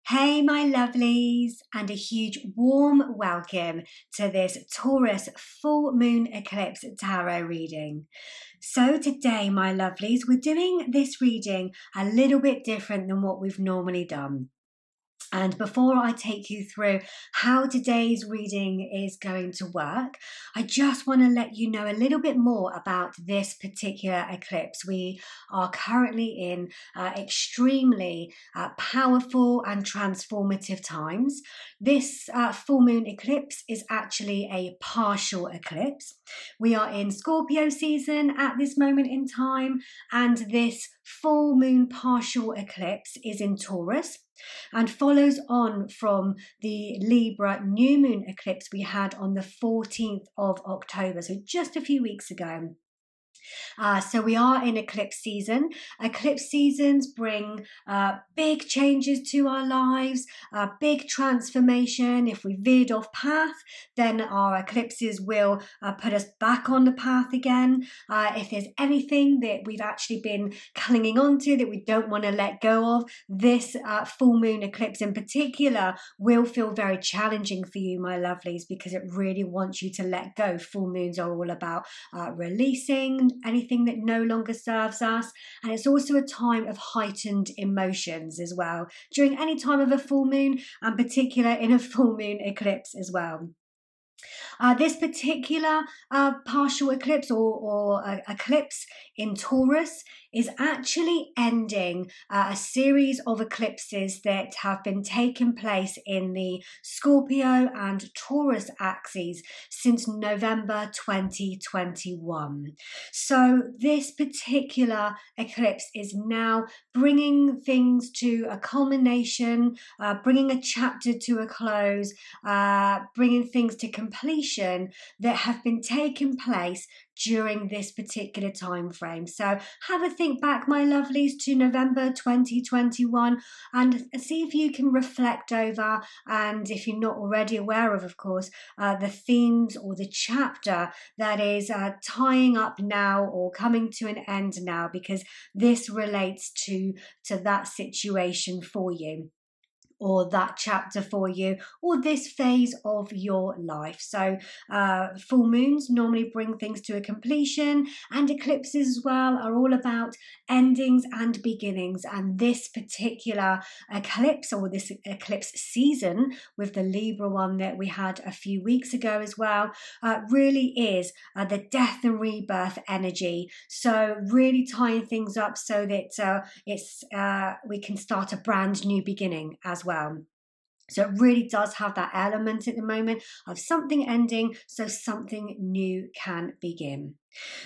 Hey, my lovelies, and a huge warm welcome to this Taurus full moon eclipse tarot reading. So today, my lovelies, we're doing this reading a little bit different than what we've normally done. And before I take you through how today's reading is going to work, I just want to let you know a little bit more about this particular eclipse. We are currently in extremely powerful and transformative times. This full moon eclipse is actually a partial eclipse. We are in Scorpio season at this moment in time, and this full moon partial eclipse is in Taurus and follows on from the Libra new moon eclipse we had on the 14th of October, so just a few weeks ago. So we are in eclipse season. Eclipse seasons bring big changes to our lives, big transformation. If we veered off path, then our eclipses will put us back on the path again. If there's anything that we've actually been clinging on to that we don't want to let go of, this full moon eclipse in particular will feel very challenging for you, my lovelies, because it really wants you to let go. Full moons are all about releasing anything that no longer serves us, and it's also a time of heightened emotions as well during any time of a full moon, and particular in a full moon eclipse as well. This particular partial eclipse or eclipse in Taurus is actually ending a series of eclipses that have been taking place in the Scorpio and Taurus axes since November 2021. So this particular eclipse is now bringing things to a culmination, bringing a chapter to a close, bringing things to completion that have been taking place during this particular time frame. So have a think back, my lovelies, to November 2021 and see if you can reflect over, and if you're not already aware of course, the themes or the chapter that is tying up now or coming to an end now, because this relates to that situation for you, or that chapter for you, or this phase of your life. So full moons normally bring things to a completion, and eclipses as well are all about endings and beginnings. And this particular eclipse, or this eclipse season with the Libra one that we had a few weeks ago as well, really is the death and rebirth energy. So really tying things up so that we can start a brand new beginning as well. So it really does have that element at the moment of something ending so something new can begin.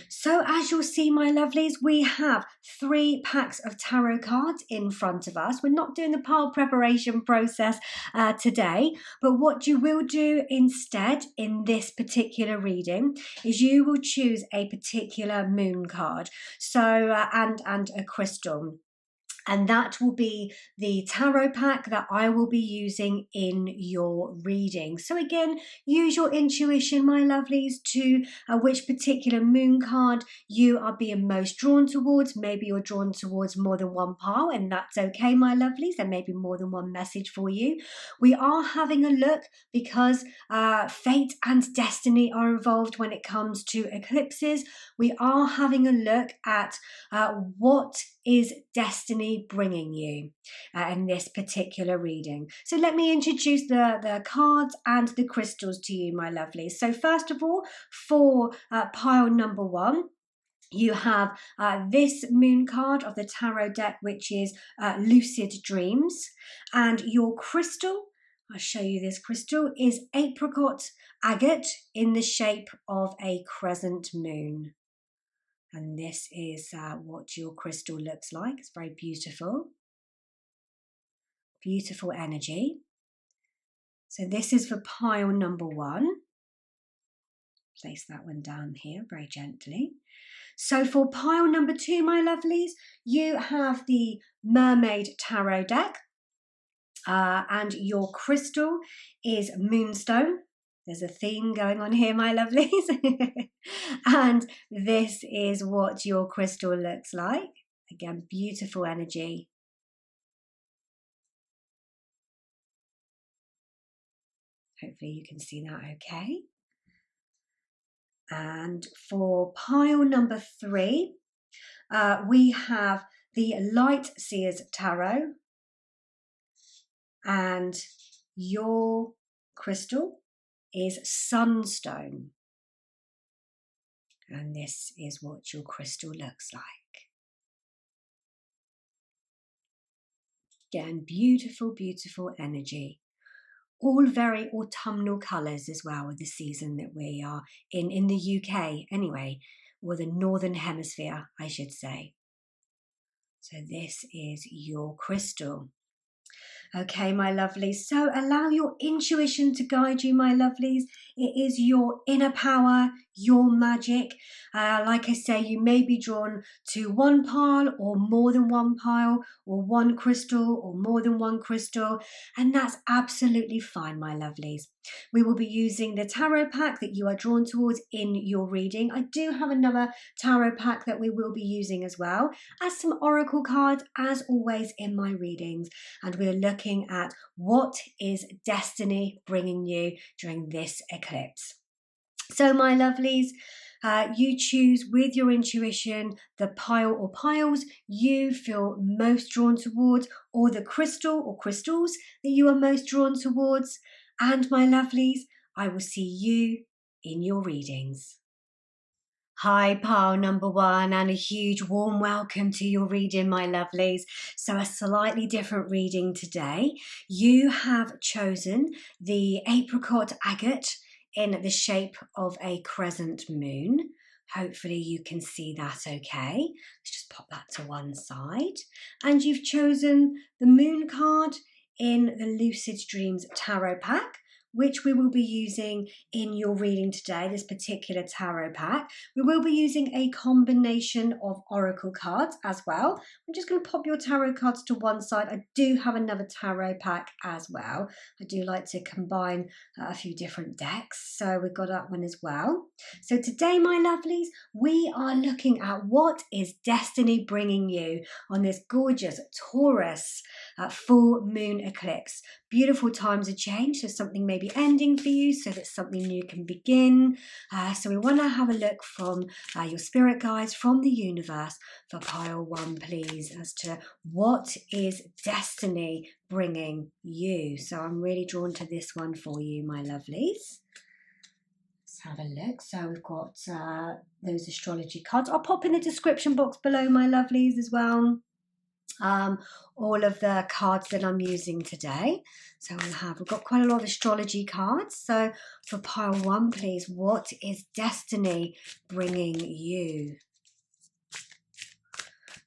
So as you'll see, my lovelies, we have 3 packs of tarot cards in front of us. We're not doing the pile preparation process today, but what you will do instead in this particular reading is you will choose a particular moon card, so and a crystal. And that will be the tarot pack that I will be using in your reading. So again, use your intuition, my lovelies, to which particular moon card you are being most drawn towards. Maybe you're drawn towards more than one pile, and that's okay, my lovelies. There may be more than one message for you. We are having a look because fate and destiny are involved when it comes to eclipses. We are having a look at what is destiny bringing you in this particular reading. So let me introduce the cards and the crystals to you, my lovelies. So first of all, for pile number 1, you have this moon card of the tarot deck, which is Lucid Dreams. And your crystal, I'll show you this crystal, is Apricot Agate in the shape of a crescent moon. And this is what your crystal looks like. It's very beautiful. Beautiful energy. So this is for pile number 1. Place that one down here very gently. So for pile number 2, my lovelies, you have the Mermaid Tarot deck. And your crystal is Moonstone. There's a theme going on here, my lovelies. And this is what your crystal looks like. Again, beautiful energy. Hopefully you can see that okay. And for pile number 3, we have the Light Seers Tarot, and your crystal is Sunstone. And this is what your crystal looks like. Again, beautiful, beautiful energy. All very autumnal colours as well with the season that we are in the UK anyway, or the Northern Hemisphere, I should say. So this is your crystal. Okay, my lovelies, so allow your intuition to guide you, my lovelies. It is your inner power, your magic. Like I say, you may be drawn to one pile or more than one pile, or one crystal or more than one crystal, and that's absolutely fine, my lovelies. We will be using the tarot pack that you are drawn towards in your reading. I do have another tarot pack that we will be using as well as some oracle cards, as always in my readings, and we're looking at what is destiny bringing you during this eclipse. So my lovelies, you choose with your intuition the pile or piles you feel most drawn towards, or the crystal or crystals that you are most drawn towards. And my lovelies, I will see you in your readings. Hi, pile number 1, and a huge warm welcome to your reading, my lovelies. So a slightly different reading today. You have chosen the Apricot Agate in the shape of a crescent moon. Hopefully you can see that okay. Let's just pop that to one side. And you've chosen the moon card in the Lucid Dreams Tarot pack, which we will be using in your reading today, this particular tarot pack. We will be using a combination of oracle cards as well. I'm just going to pop your tarot cards to one side. I do have another tarot pack as well. I do like to combine a few different decks, so we've got that one as well. So today, my lovelies, we are looking at what is destiny bringing you on this gorgeous Taurus full moon eclipse. Beautiful times of change, so something may be ending for you so that something new can begin. So we want to have a look from your spirit guides from the universe for pile 1, please, as to what is destiny bringing you. So I'm really drawn to this one for you, my lovelies. Let's have a look. So we've got those astrology cards. I'll pop in the description box below, my lovelies, as well. All of the cards that I'm using today. So we've got quite a lot of astrology cards. So for pile 1, please, what is destiny bringing you?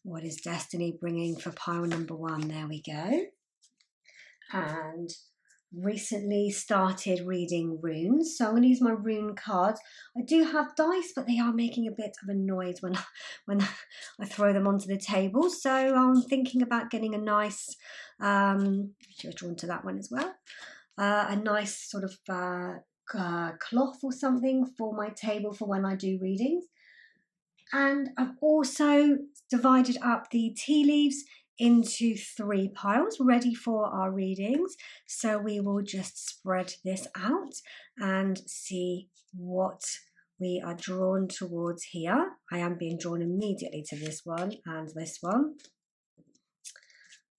What is destiny bringing for pile number 1? There we go. And recently started reading runes, so I'm going to use my rune cards. I do have dice, but they are making a bit of a noise when I throw them onto the table, so I'm thinking about getting a nice you're drawn to that one as well, a nice sort of cloth or something for my table for when I do readings. And I've also divided up the tea leaves into 3 piles ready for our readings. So we will just spread this out and see what we are drawn towards here. I am being drawn immediately to this one and this one.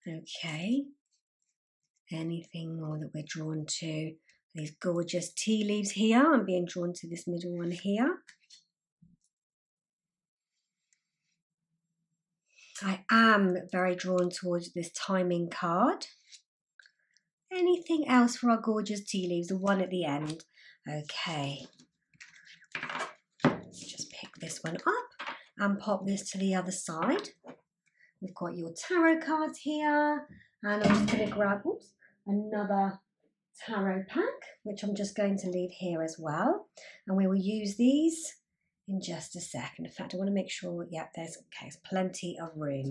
Okay. Anything more that we're drawn to? These gorgeous tea leaves here. I'm being drawn to this middle one here. I am very drawn towards this timing card. Anything else for our gorgeous tea leaves? The one at the end. Okay. Let's just pick this one up and pop this to the other side. We've got your tarot cards here. And I'm just going to grab another tarot pack, which I'm just going to leave here as well. And we will use these in just a second. In fact, I want to make sure, there's plenty of room.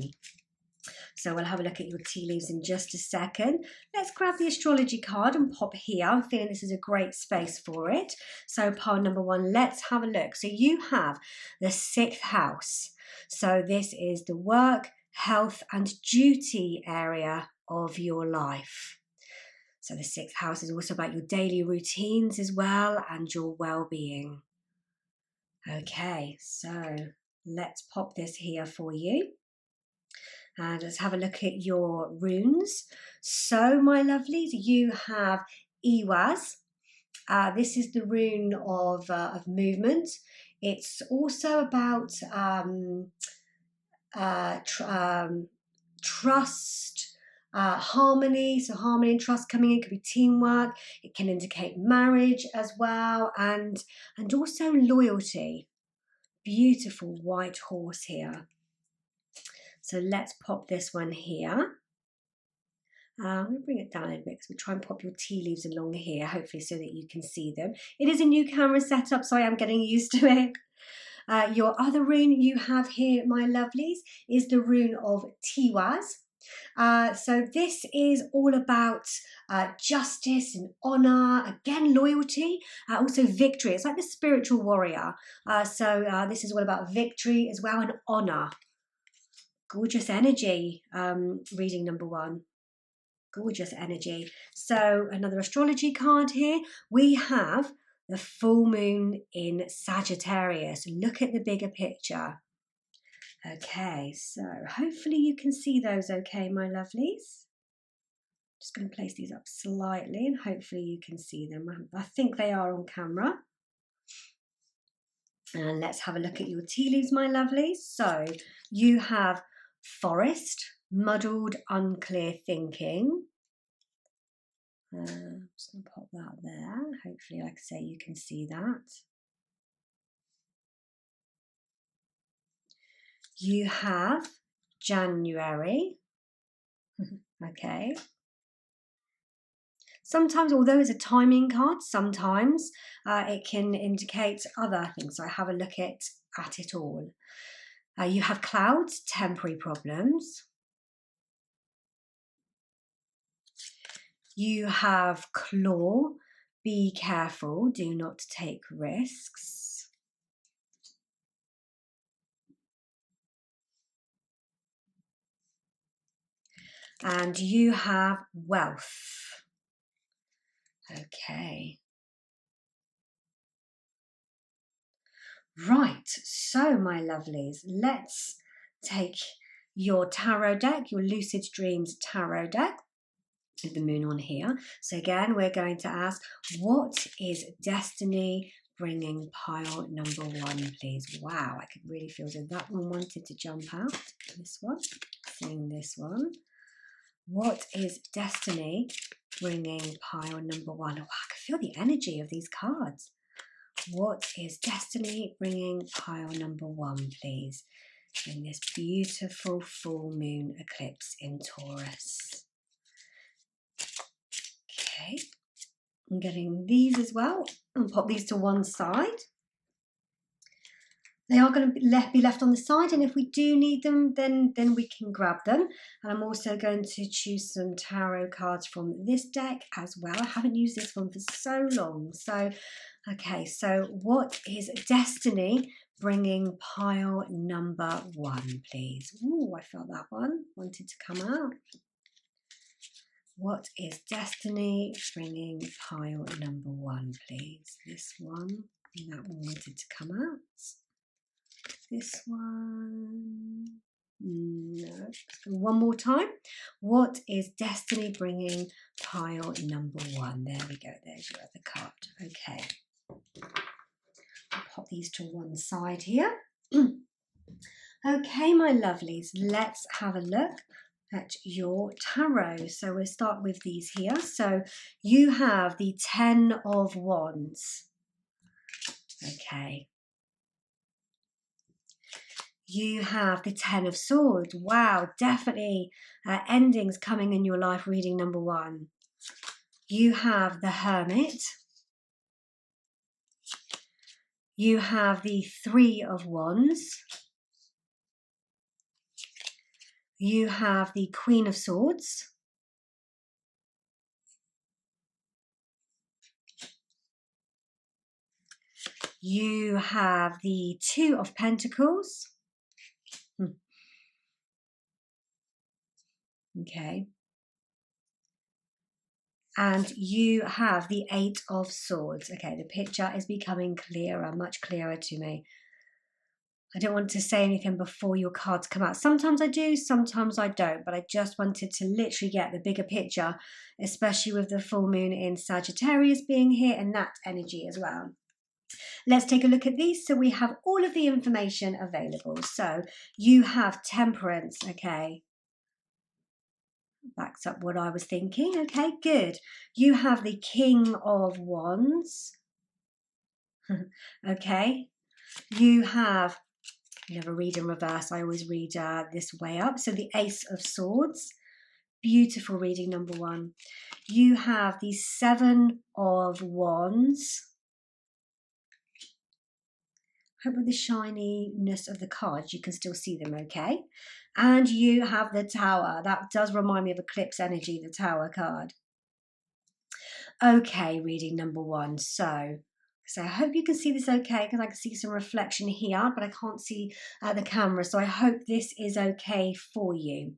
So we'll have a look at your tea leaves in just a second. Let's grab the astrology card and pop here. I'm feeling this is a great space for it. So pile number 1, let's have a look. So you have the 6th house. So this is the work, health and duty area of your life. So the 6th house is also about your daily routines as well and your well-being. Okay, so let's pop this here for you. And let's have a look at your runes. So, my lovelies, you have Iwaz. This is the rune of movement. It's also about trust, harmony. So harmony and trust coming in, could be teamwork. It can indicate marriage as well, and also loyalty. Beautiful white horse here. So let's pop this one here. I'm going to bring it down a bit because we'll try and pop your tea leaves along here, hopefully so that you can see them. It is a new camera setup, so I am getting used to it. Your other rune you have here, my lovelies, is the rune of Tiwaz. So this is all about justice and honour, again loyalty, also victory. It's like the spiritual warrior. So this is all about victory as well and honour. Gorgeous energy, reading number 1. Gorgeous energy. So another astrology card here. We have the full moon in Sagittarius. Look at the bigger picture. Okay, so hopefully you can see those okay, my lovelies. Just going to place these up slightly and hopefully you can see them. I think they are on camera. And let's have a look at your tea leaves, my lovelies. So you have forest, muddled, unclear thinking. I'm just going to pop that there. Hopefully, like I say, you can see that. You have January. Okay. Sometimes, although it's a timing card, sometimes it can indicate other things. So I have a look at it all. You have clouds, temporary problems. You have claw, be careful, do not take risks. And you have wealth. Okay. Right, so my lovelies, let's take your tarot deck, your Lucid Dreams tarot deck, with the moon on here. So again, we're going to ask, what is destiny bringing pile number 1, please? Wow, I could really feel that that one wanted to jump out. This one, seeing this one. What is destiny bringing pile number 1? Oh, I can feel the energy of these cards. What is destiny bringing pile number 1, please, in this beautiful full moon eclipse in Taurus? Okay, I'm getting these as well. I'll pop these to one side. They are going to be left on the side, and if we do need them, then we can grab them. And I'm also going to choose some tarot cards from this deck as well. I haven't used this one for so long. So, okay, so what is destiny bringing pile number 1, please? Ooh, I felt that one wanted to come out. What is destiny bringing pile number 1, please? This one, and that one wanted to come out. This one, no. One more time. What is destiny bringing pile number 1? There we go. There's your other card. Okay. I'll pop these to one side here. Okay, my lovelies, let's have a look at your tarot. So we'll start with these here. So you have the 10 of Wands. Okay. You have the 10 of Swords. Wow, definitely endings coming in your life, reading number 1. You have the Hermit. You have the 3 of Wands. You have the Queen of Swords. You have the 2 of Pentacles. Okay. and you have the Eight of Swords. Okay, the picture is becoming clearer, much clearer to me. I don't want to say anything before your cards come out. Sometimes I do, sometimes I don't, but I just wanted to literally get the bigger picture, especially with the full moon in Sagittarius being here and that energy as well. Let's take a look at these. So we have all of the information available. So you have Temperance, okay. Backs up what I was thinking. Okay, good. You have the King of Wands. Okay. You have, I never read in reverse. I always read this way up. So the Ace of Swords. Beautiful reading, number one. You have the Seven of Wands. Hope with the shininess of the cards, you can still see them, okay? And you have the Tower. That does remind me of Eclipse energy, the Tower card. Okay, reading number one. So I hope you can see this okay, because I can see some reflection here, but I can't see the camera. So I hope this is okay for you.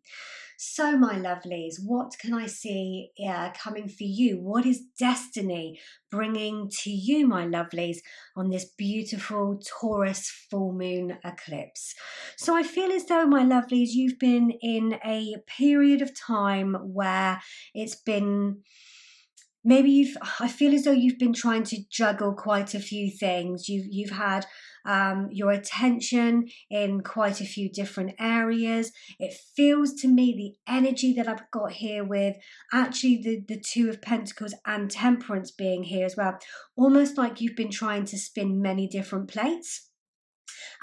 So my lovelies, what can I see coming for you? What is destiny bringing to you, my lovelies, on this beautiful Taurus full moon eclipse? So I feel as though, my lovelies, you've been in a period of time where it's been... Maybe I feel as though you've been trying to juggle quite a few things. You've had your attention in quite a few different areas. It feels to me, the energy that I've got here with actually the Two of Pentacles and Temperance being here as well, almost like you've been trying to spin many different plates.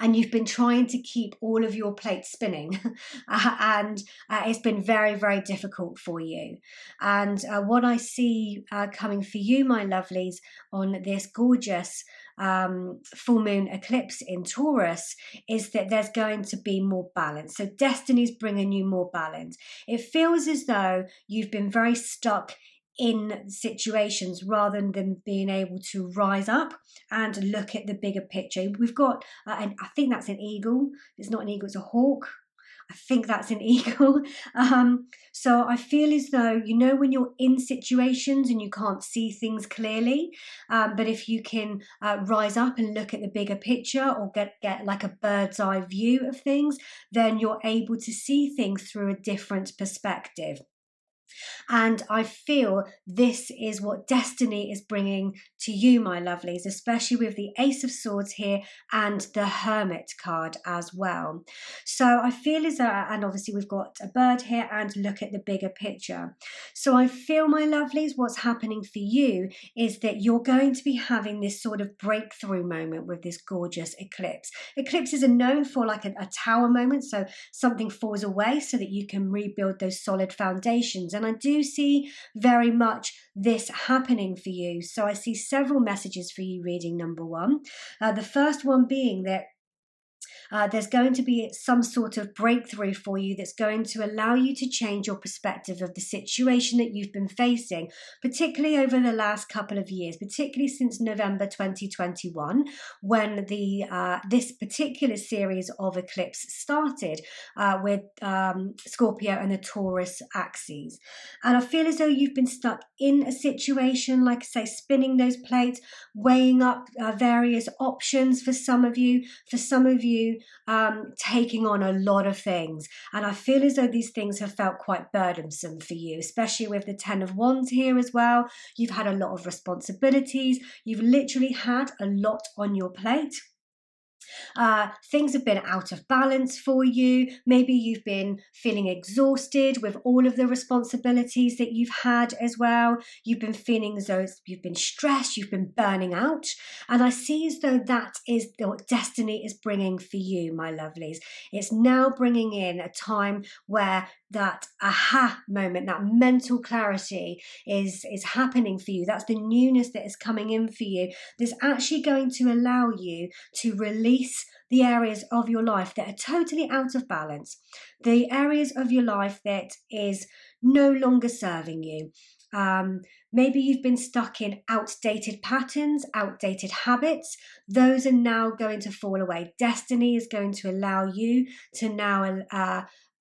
And you've been trying to keep all of your plates spinning and it's been very, very difficult for you. And what I see coming for you, my lovelies, on this gorgeous full moon eclipse in Taurus is that there's going to be more balance. So destiny's bringing you more balance. It feels as though you've been very stuck in situations rather than being able to rise up and look at the bigger picture. We've got, and I think that's an eagle. It's not an eagle, it's a hawk. I think that's an eagle. So I feel as though, you know, when you're in situations and you can't see things clearly, but if you can rise up and look at the bigger picture or get like a bird's eye view of things, then you're able to see things through a different perspective. And I feel this is what destiny is bringing to you, my lovelies, especially with the Ace of Swords here and the Hermit card as well. So I feel as though, and obviously we've got a bird here, and look at the bigger picture. So I feel, my lovelies, what's happening for you is that you're going to be having this sort of breakthrough moment with this gorgeous eclipse. Eclipses are known for like a tower moment, so something falls away so that you can rebuild those solid foundations. And I do see very much this happening for you. So I see several messages for you, reading number one. The first one being that there's going to be some sort of breakthrough for you that's going to allow you to change your perspective of the situation that you've been facing, particularly over the last couple of years, particularly since November 2021, when this particular series of eclipse started with Scorpio and the Taurus axes. And I feel as though you've been stuck in a situation, like I say, spinning those plates, weighing up various options for some of you. For some of you, taking on a lot of things, and I feel as though these things have felt quite burdensome for you, especially with the Ten of Wands here as well. You've had a lot of responsibilities. You've literally had a lot on your plate. Things have been out of balance for you. Maybe you've been feeling exhausted with all of the responsibilities that you've had as well. You've been feeling as though you've been stressed, you've been burning out. And I see as though that is what destiny is bringing for you, my lovelies. It's now bringing in a time where that aha moment, that mental clarity is happening for you. That's the newness that is coming in for you. That's actually going to allow you to release the areas of your life that are totally out of balance, the areas of your life that is no longer serving you. Maybe you've been stuck in outdated patterns, outdated habits. Those are now going to fall away. Destiny is going to allow you to now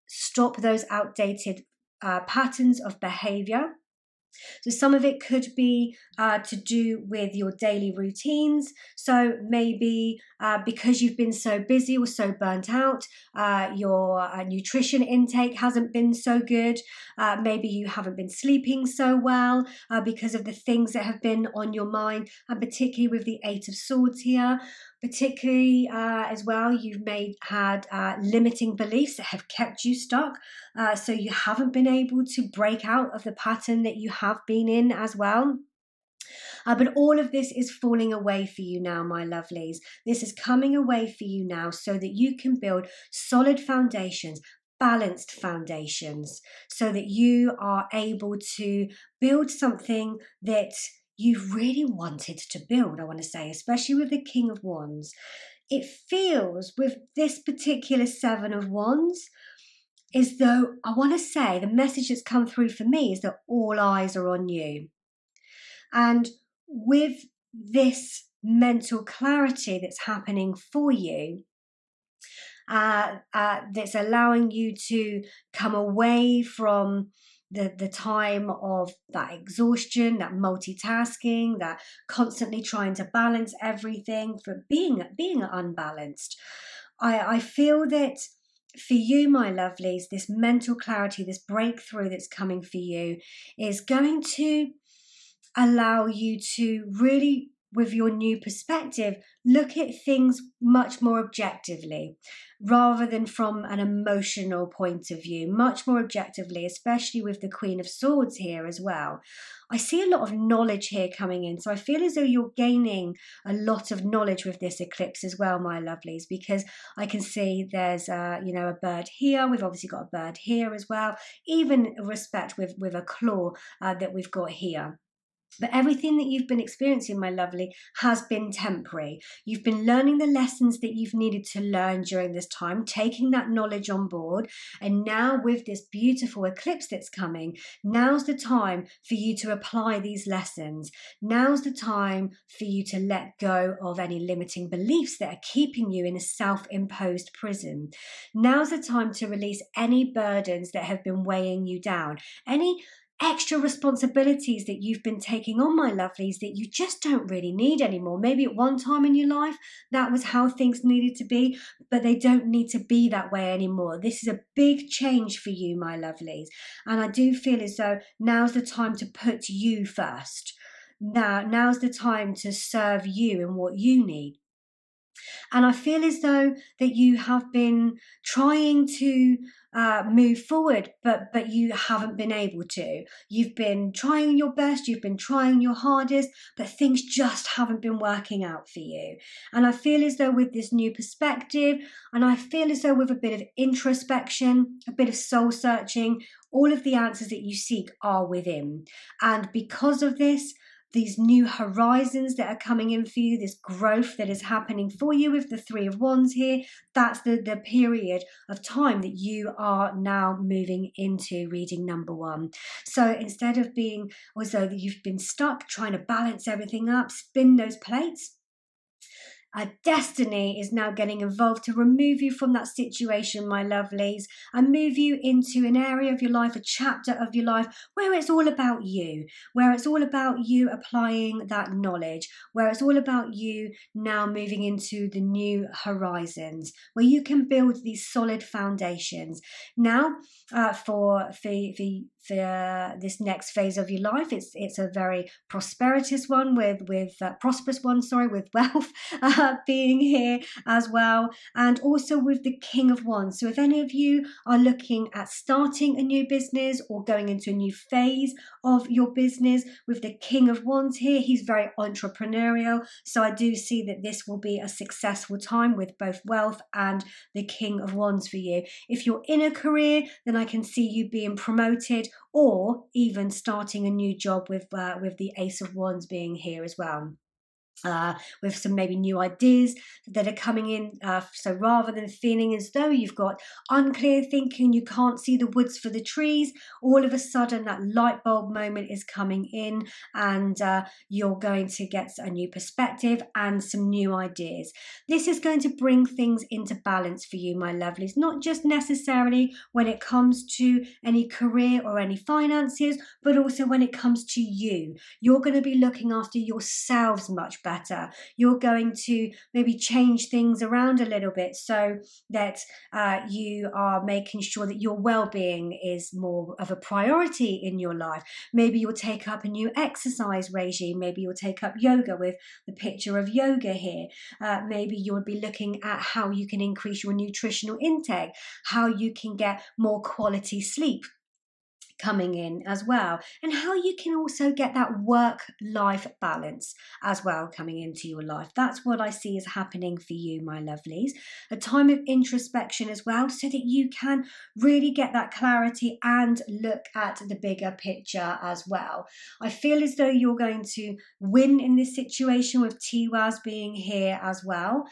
stop those outdated patterns of behavior. So some of it could be to do with your daily routines. So maybe because you've been so busy or so burnt out, your nutrition intake hasn't been so good. Maybe you haven't been sleeping so well because of the things that have been on your mind, and particularly with the Eight of Swords here. Particularly as well, you've had limiting beliefs that have kept you stuck. So you haven't been able to break out of the pattern that you have been in as well. But all of this is falling away for you now, my lovelies. This is coming away for you now so that you can build solid foundations, balanced foundations, so that you are able to build something that you've really wanted to build, I want to say, especially with the King of Wands. It feels with this particular Seven of Wands as though, I want to say, the message that's come through for me is that all eyes are on you. And with this mental clarity that's happening for you, that's allowing you to come away from the time of that exhaustion, that multitasking, that constantly trying to balance everything, for being unbalanced. I feel that for you, my lovelies, this mental clarity, this breakthrough that's coming for you is going to allow you to really, with your new perspective, look at things much more objectively rather than from an emotional point of view, much more objectively, especially with the Queen of Swords here as well. I see a lot of knowledge here coming in, so I feel as though you're gaining a lot of knowledge with this eclipse as well, my lovelies, because I can see there's a bird here. We've obviously got a bird here as well, even respect with a claw that we've got here. But everything that you've been experiencing, my lovely, has been temporary. You've been learning the lessons that you've needed to learn during this time, taking that knowledge on board. And now with this beautiful eclipse that's coming, now's the time for you to apply these lessons. Now's the time for you to let go of any limiting beliefs that are keeping you in a self-imposed prison. Now's the time to release any burdens that have been weighing you down, any extra responsibilities that you've been taking on, my lovelies, that you just don't really need anymore. Maybe at one time in your life that was how things needed to be, but they don't need to be that way anymore. This is a big change for you, my lovelies, and I do feel as though now's the time to put you first. Now's the time to serve you and what you need. And I feel as though that you have been trying to move forward, but you haven't been able to. You've been trying your best, you've been trying your hardest, but things just haven't been working out for you. And I feel as though with this new perspective, and I feel as though with a bit of introspection, a bit of soul searching, all of the answers that you seek are within. And because of this, these new horizons that are coming in for you, this growth that is happening for you with the Three of Wands here, that's the period of time that you are now moving into reading number one. So instead of being as though you've been stuck trying to balance everything up, spin those plates, destiny is now getting involved to remove you from that situation, my lovelies, and move you into an area of your life, a chapter of your life where it's all about you, where it's all about you applying that knowledge, where it's all about you now moving into the new horizons, where you can build these solid foundations. Now, for this next phase of your life, it's a very prosperous one with wealth being here as well, and also with the King of Wands. So if any of you are looking at starting a new business or going into a new phase of your business, with the King of Wands here, he's very entrepreneurial. So I do see that this will be a successful time with both wealth and the King of Wands for you. If you're in a career, then I can see you being promoted, or even starting a new job with the Ace of Wands being here as well. with some maybe new ideas that are coming in. So rather than feeling as though you've got unclear thinking, you can't see the woods for the trees, all of a sudden that light bulb moment is coming in, and you're going to get a new perspective and some new ideas. This is going to bring things into balance for you, my lovelies, not just necessarily when it comes to any career or any finances, but also when it comes to you. You're going to be looking after yourselves much better. You're going to maybe change things around a little bit so that you are making sure that your well-being is more of a priority in your life. Maybe you'll take up a new exercise regime. Maybe you'll take up yoga with the picture of yoga here. Maybe you'll be looking at how you can increase your nutritional intake, how you can get more quality sleep coming in as well, and how you can also get that work-life balance as well coming into your life. That's what I see is happening for you, my lovelies. A time of introspection as well, so that you can really get that clarity and look at the bigger picture as well. I feel as though you're going to win in this situation with Tiwaz being here as well.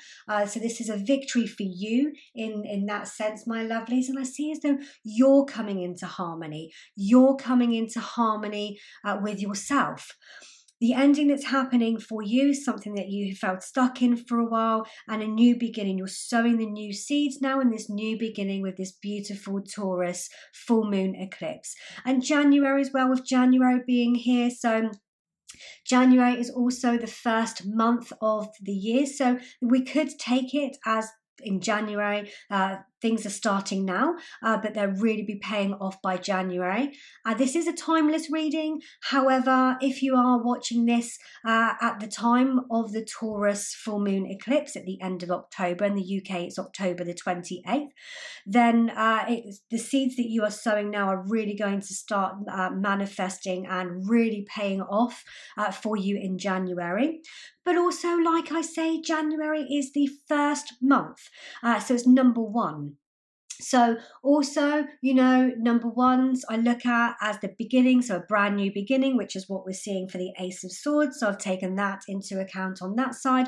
So this is a victory for you in that sense, my lovelies. And I see as though you're coming into harmony. You're coming into harmony with yourself. The ending that's happening for you is something that you felt stuck in for a while, and a new beginning. You're sowing the new seeds now in this new beginning with this beautiful Taurus full moon eclipse. And January as well, with January being here. So January is also the first month of the year. So we could take it as in January, things are starting now, but they'll really be paying off by January. This is a timeless reading. However, if you are watching this at the time of the Taurus full moon eclipse at the end of October, in the UK it's October the 28th, then the seeds that you are sowing now are really going to start manifesting and really paying off for you in January. But also, like I say, January is the first month. So it's number one. So also, you know, number ones I look at as the beginning, so a brand new beginning, which is what we're seeing for the Ace of Swords. So I've taken that into account on that side.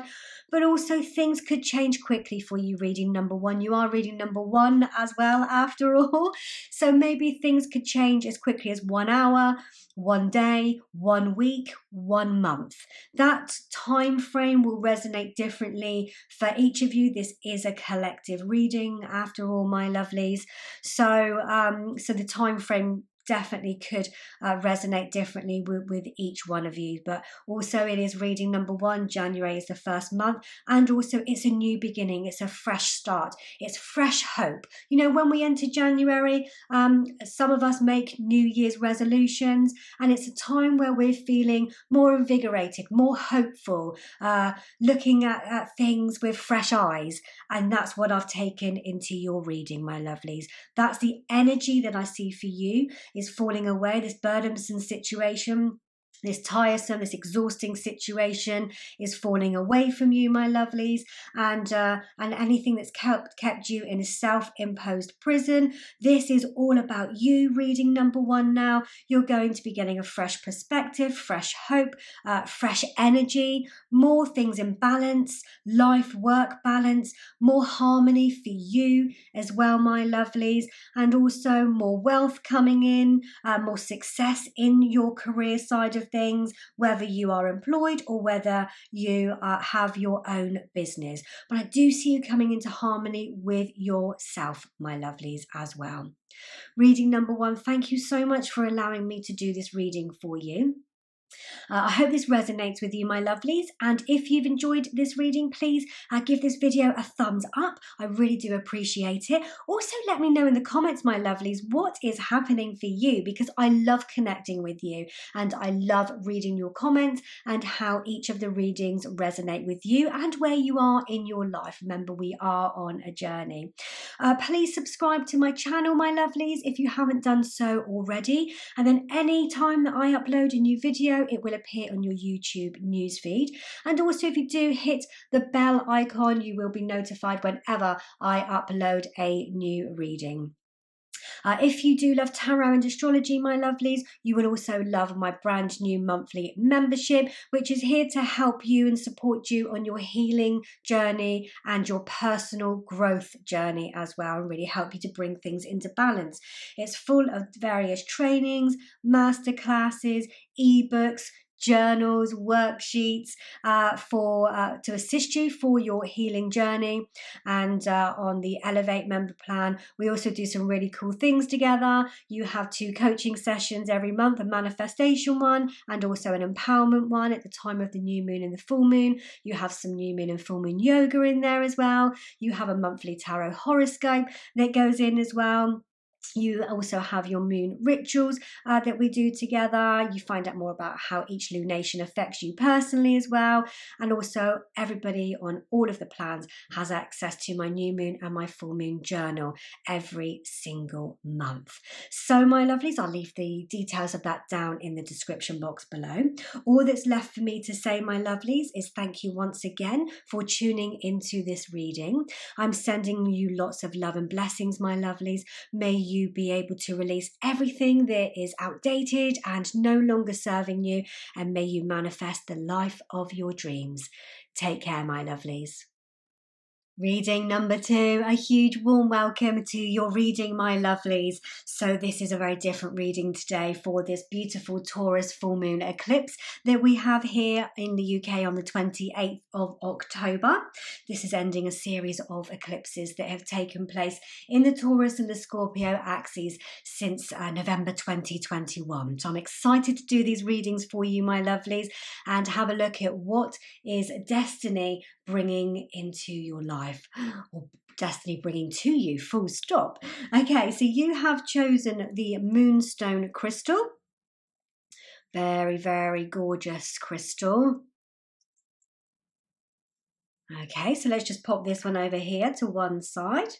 But also things could change quickly for you reading number one. You are reading number one as well, after all. So maybe things could change as quickly as 1 hour, 1 day, 1 week, 1 month. That time frame will resonate differently for each of you. This is a collective reading, after all, my lovelies. So the time frame definitely could resonate differently with each one of you. But also it is reading number one. January is the first month, and also it's a new beginning. It's a fresh start. It's fresh hope. You know, when we enter January, some of us make New Year's resolutions, and it's a time where we're feeling more invigorated, more hopeful, looking at things with fresh eyes. And that's what I've taken into your reading, my lovelies. That's the energy that I see for you, is falling away. This burdensome situation, this tiresome, this exhausting situation is falling away from you, my lovelies, and anything that's kept you in a self-imposed prison. This is all about you reading number one now. You're going to be getting a fresh perspective, fresh hope, fresh energy, more things in balance, life-work balance, more harmony for you as well, my lovelies, and also more wealth coming in, more success in your career side of things, whether you are employed or whether you have your own business. But I do see you coming into harmony with yourself, my lovelies, as well. Reading number one, thank you so much for allowing me to do this reading for you. I hope this resonates with you, my lovelies, and if you've enjoyed this reading, please give this video a thumbs up. I really do appreciate it. Also, let me know in the comments, my lovelies, what is happening for you, because I love connecting with you and I love reading your comments and how each of the readings resonate with you and where you are in your life. Remember, we are on a journey. Please subscribe to my channel, my lovelies, if you haven't done so already, and then any time that I upload a new video, it will appear on your YouTube newsfeed. And also, if you do hit the bell icon, you will be notified whenever I upload a new reading. If you do love tarot and astrology, my lovelies, you will also love my brand new monthly membership, which is here to help you and support you on your healing journey and your personal growth journey as well, and really help you to bring things into balance. It's full of various trainings, masterclasses, ebooks, journals, worksheets to assist you for your healing journey. And on the Elevate member plan, we also do some really cool things together. You have 2 coaching sessions every month, a manifestation one and also an empowerment one at the time of the new moon and the full moon. You have some new moon and full moon yoga in there as well. You have a monthly tarot horoscope that goes in as well. You also have your moon rituals that we do together. You find out more about how each lunation affects you personally as well. And also everybody on all of the plans has access to my new moon and my full moon journal every single month. So my lovelies, I'll leave the details of that down in the description box below. All that's left for me to say, my lovelies, is thank you once again for tuning into this reading. I'm sending you lots of love and blessings, my lovelies. May you be able to release everything that is outdated and no longer serving you, and may you manifest the life of your dreams. Take care, my lovelies. Reading number 2, a huge warm welcome to your reading, my lovelies. So this is a very different reading today for this beautiful Taurus full moon eclipse that we have here in the UK on the 28th of October. This is ending a series of eclipses that have taken place in the Taurus and the Scorpio axes since November 2021. So I'm excited to do these readings for you, my lovelies, and have a look at what is destiny bringing into your life, or destiny bringing to you, full stop. Okay, so you have chosen the Moonstone crystal. Very, very gorgeous crystal. Okay, so let's just pop this one over here to one side.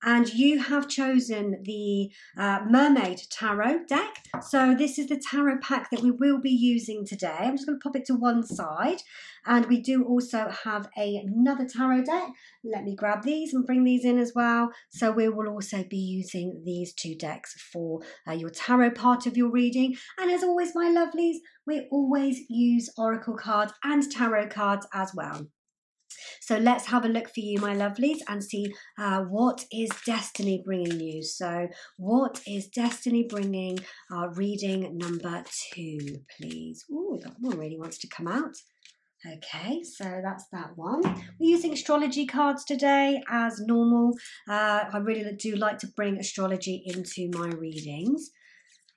And you have chosen the Mermaid tarot deck. So this is the tarot pack that we will be using today. I'm just going to pop it to one side. And we do also have another tarot deck. Let me grab these and bring these in as well. So we will also be using these 2 decks for your tarot part of your reading. And as always, my lovelies, we always use oracle cards and tarot cards as well. So let's have a look for you, my lovelies, and see what is destiny bringing you. So what is destiny bringing? Reading number 2, please. Ooh, that one really wants to come out. Okay, so that's that one. We're using astrology cards today as normal. I really do like to bring astrology into my readings.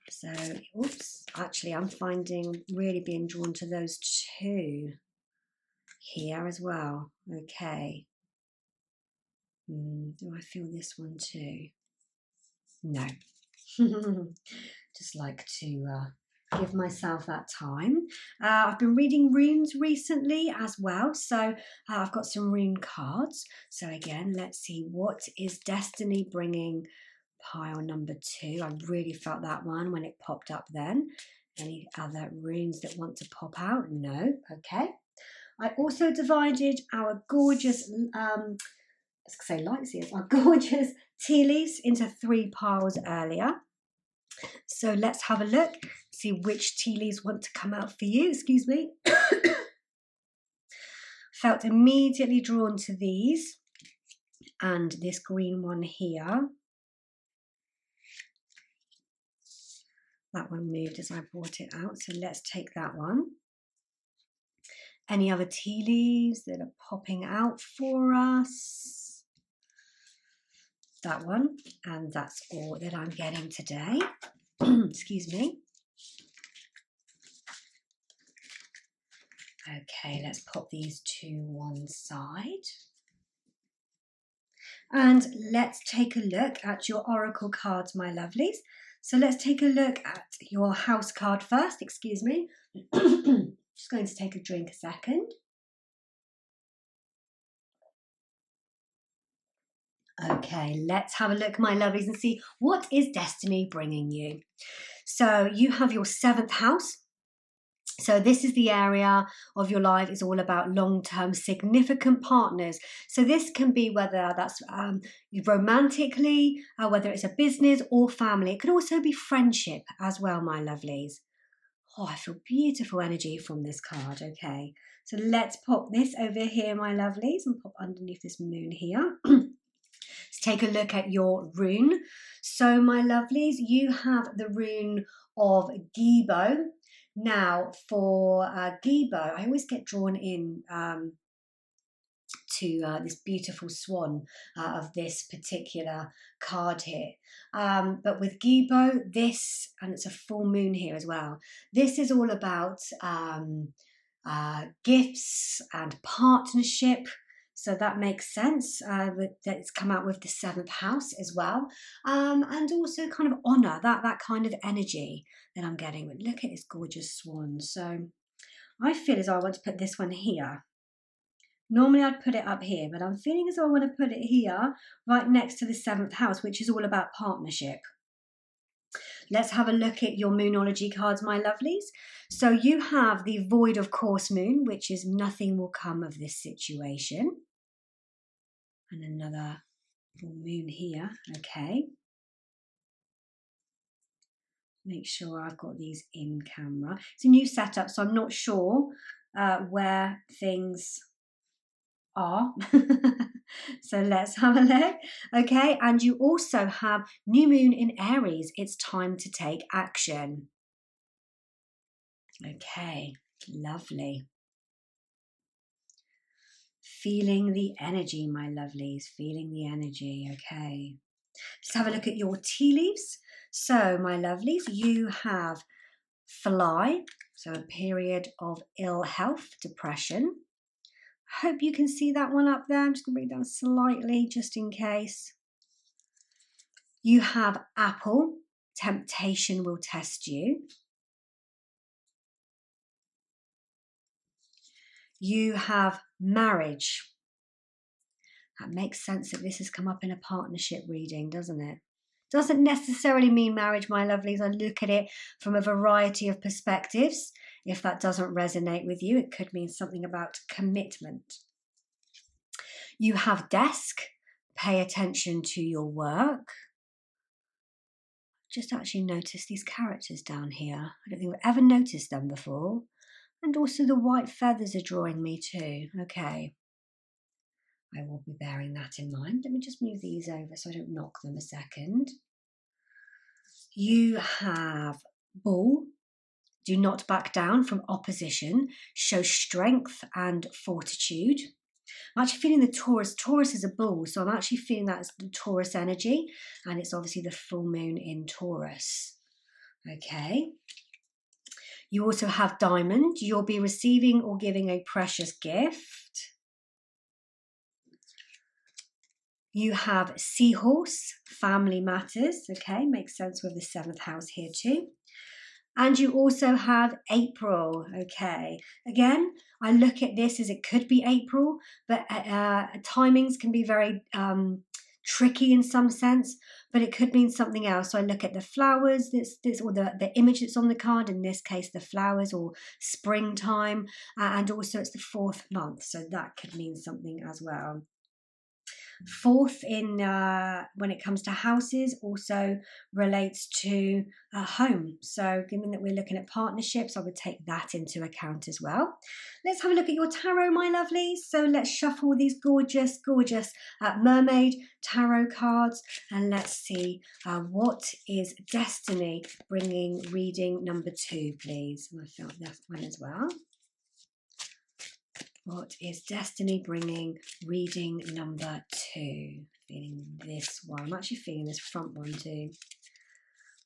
So, oops, actually I'm finding really being drawn to those 2 here as well. Okay. Do I feel this one too? No. Just like to give myself that time. I've been reading runes recently as well, so I've got some rune cards. So again, let's see what is destiny bringing pile number 2. I really felt that one when it popped up then. Any other runes that want to pop out? No. Okay. I also divided our gorgeous our gorgeous tea leaves into 3 piles earlier. So let's have a look, see which tea leaves want to come out for you. Excuse me. Felt immediately drawn to these and this green one here. That one moved as I brought it out, so let's take that one. Any other tea leaves that are popping out for us? That one, and that's all that I'm getting today. Excuse me. Okay, let's pop these to one side. And let's take a look at your oracle cards, my lovelies. So let's take a look at your house card first. Excuse me. Just going to take a drink a second. Okay, let's have a look, my lovelies, and see what is destiny bringing you. So you have your 7th house So this is the area of your life is all about long-term significant partners. So this can be whether that's romantically, whether it's a business or family. It could also be friendship as well, my lovelies. Oh, I feel beautiful energy from this card. Okay, so let's pop this over here, my lovelies, and pop underneath this moon here. Let's take a look at your rune. So, my lovelies, you have the rune of Gibo. Now, for Gibo, I always get drawn in to this beautiful swan of this particular card here. But with Gibo, this, and it's a full moon here as well, this is all about gifts and partnership. So that makes sense that it's come out with the 7th house as well. And also kind of honour, that kind of energy that I'm getting. But look at this gorgeous swan. So I feel as though I want to put this one here. Normally I'd put it up here, but I'm feeling as though I want to put it here, right next to the 7th house, which is all about partnership. Let's have a look at your Moonology cards, my lovelies. So you have the Void of Course Moon, which is nothing will come of this situation. And another full moon here, okay. Make sure I've got these in camera. It's a new setup, so I'm not sure where things are. So let's have a look. Okay, and you also have new moon in Aries. It's time to take action. Okay, lovely. Feeling the energy, my lovelies, feeling the energy. Okay, let's have a look at your tea leaves. So my lovelies, you have fly, so a period of ill health, depression. Hope you can see that one up there. I'm just going to bring it down slightly just in case. You have apple, temptation will test you. You have marriage. That makes sense that this has come up in a partnership reading, doesn't it? Doesn't necessarily mean marriage, my lovelies. I look at it from a variety of perspectives. If that doesn't resonate with you, it could mean something about commitment. You have desk, pay attention to your work. Just actually notice these characters down here. I don't think I've ever noticed them before. And also the white feathers are drawing me too. Okay. I will be bearing that in mind. Let me just move these over so I don't knock them a second. You have bull. Do not back down from opposition. Show strength and fortitude. I'm actually feeling the Taurus. Taurus is a bull, so I'm actually feeling that as the Taurus energy, and it's obviously the full moon in Taurus. Okay. You also have diamond. You'll be receiving or giving a precious gift. You have seahorse, family matters. Okay, makes sense with the 7th house here too. And you also have April, okay. Again, I look at this as it could be April, but timings can be very tricky in some sense, but it could mean something else. So I look at the flowers, or the image that's on the card, in this case, the flowers or springtime, and also it's the 4th month, so that could mean something as well. 4th in when it comes to houses also relates to home. So given that we're looking at partnerships, I would take that into account as well. Let's have a look at your tarot, my lovelies. So let's shuffle these gorgeous, gorgeous Mermaid tarot cards, and let's see what is destiny bringing reading number 2, please. And I felt that one as well. What is destiny bringing reading number 2? Feeling this one. I'm actually feeling this front one too.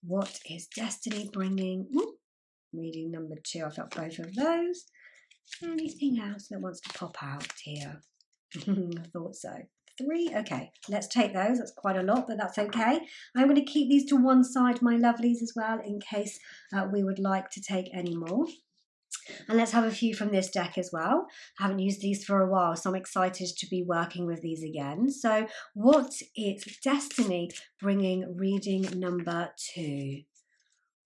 What is destiny bringing reading number 2? I felt both of those. Anything else that wants to pop out here? I thought so. 3. Okay, let's take those. That's quite a lot, but that's okay. I'm going to keep these to one side, my lovelies, as well, in case we would like to take any more. And let's have a few from this deck as well. I haven't used these for a while, so I'm excited to be working with these again. So what is destiny bringing reading number 2?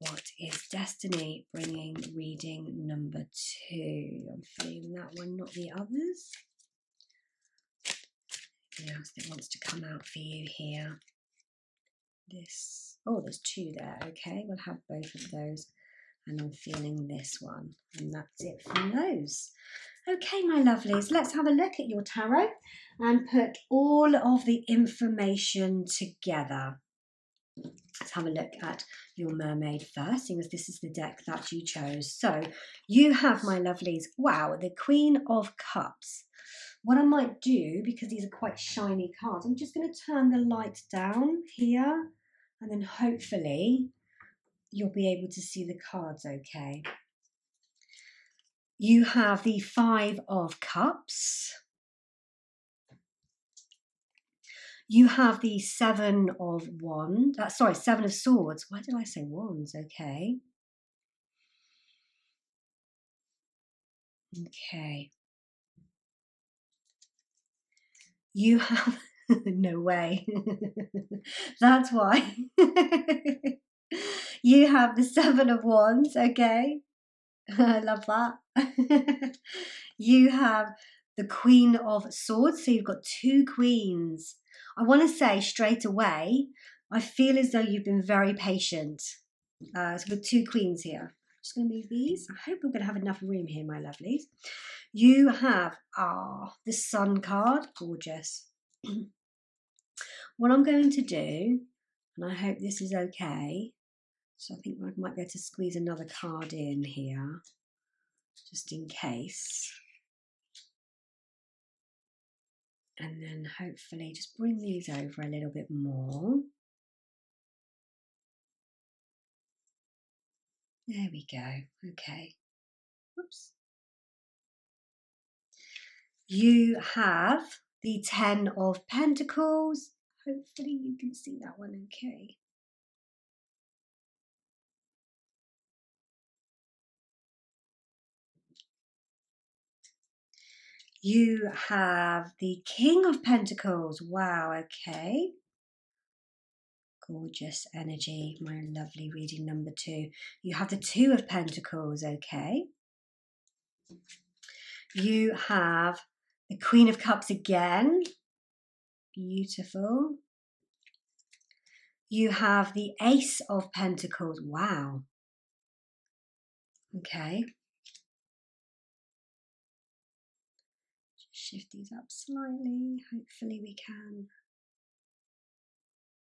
What is destiny bringing reading number 2? I'm feeling that one, not the others. Anything else that wants to come out for you here? This, oh, there's 2 there. Okay, we'll have both of those. And I'm feeling this one. And that's it from those. Okay, my lovelies, let's have a look at your tarot and put all of the information together. Let's have a look at your mermaid first, seeing as this is the deck that you chose. So you have, my lovelies, wow, the Queen of Cups. What I might do, because these are quite shiny cards, I'm just going to turn the light down here, and then hopefully you'll be able to see the cards okay. You have the 5 of Cups. You have the 7 of Wands. Sorry, 7 of Swords. Why did I say Wands? Okay. Okay. You have... no way. That's why. You have the 7 of Wands. Okay. I love that. You have the Queen of Swords. So you've got 2 queens. I want to say straight away, I feel as though you've been very patient. So with 2 queens here. I'm just going to move these. I hope we're going to have enough room here, my lovelies. You have the Sun card. Gorgeous. What I'm going to do, and I hope this is okay, so I think I might be able to squeeze another card in here, just in case. And then hopefully just bring these over a little bit more. There we go. Okay. Whoops. You have the 10 of Pentacles. Hopefully you can see that one okay. You have the King of Pentacles. Wow, okay. Gorgeous energy, my lovely reading number 2. You have the 2 of Pentacles, okay. You have the Queen of Cups again. Beautiful. You have the Ace of Pentacles. Wow. Okay. Shift these up slightly. Hopefully we can.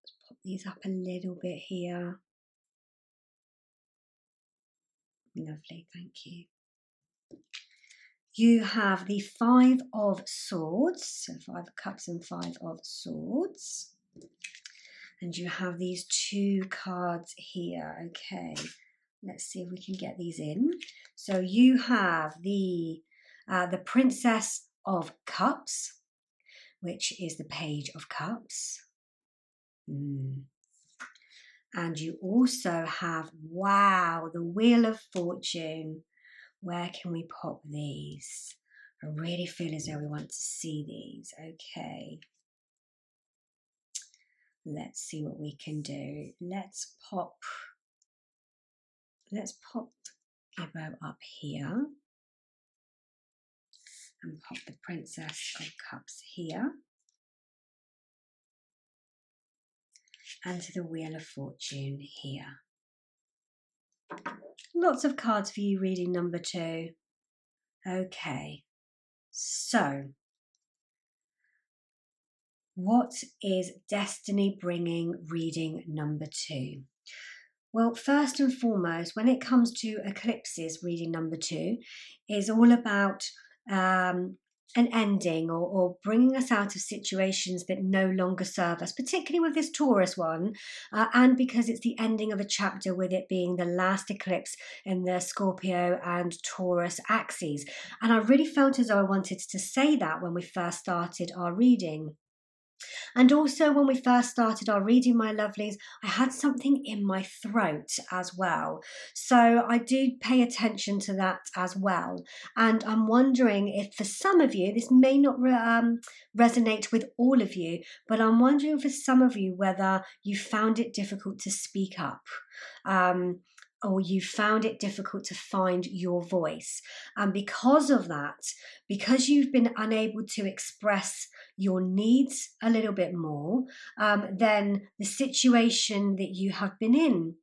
Let's pop these up a little bit here. Lovely, thank you. You have the 5 of Swords. So 5 of Cups and 5 of Swords. And you have these 2 cards here. Okay, let's see if we can get these in. So you have the Princess of Cups, which is the Page of Cups. And you also have, wow, the Wheel of Fortune. Where can we pop these? I really feel as though we want to see these. Okay. Let's see what we can do. Let's pop Gibbo up here. And pop the Princess of Cups here. And to the Wheel of Fortune here. Lots of cards for you, reading number 2. Okay, so what is destiny bringing reading number 2? Well, first and foremost, when it comes to eclipses, reading number 2 is all about an ending or bringing us out of situations that no longer serve us, particularly with this Taurus one, and because it's the ending of a chapter, with it being the last eclipse in the Scorpio and Taurus axes. And I really felt as though I wanted to say that when we first started our reading. And also when we first started our reading, my lovelies, I had something in my throat as well. So I do pay attention to that as well. And I'm wondering if for some of you, this may not resonate with all of you, but I'm wondering for some of you whether you found it difficult to speak up. or you found it difficult to find your voice. And because of that, because you've been unable to express your needs a little bit more, then the situation that you have been in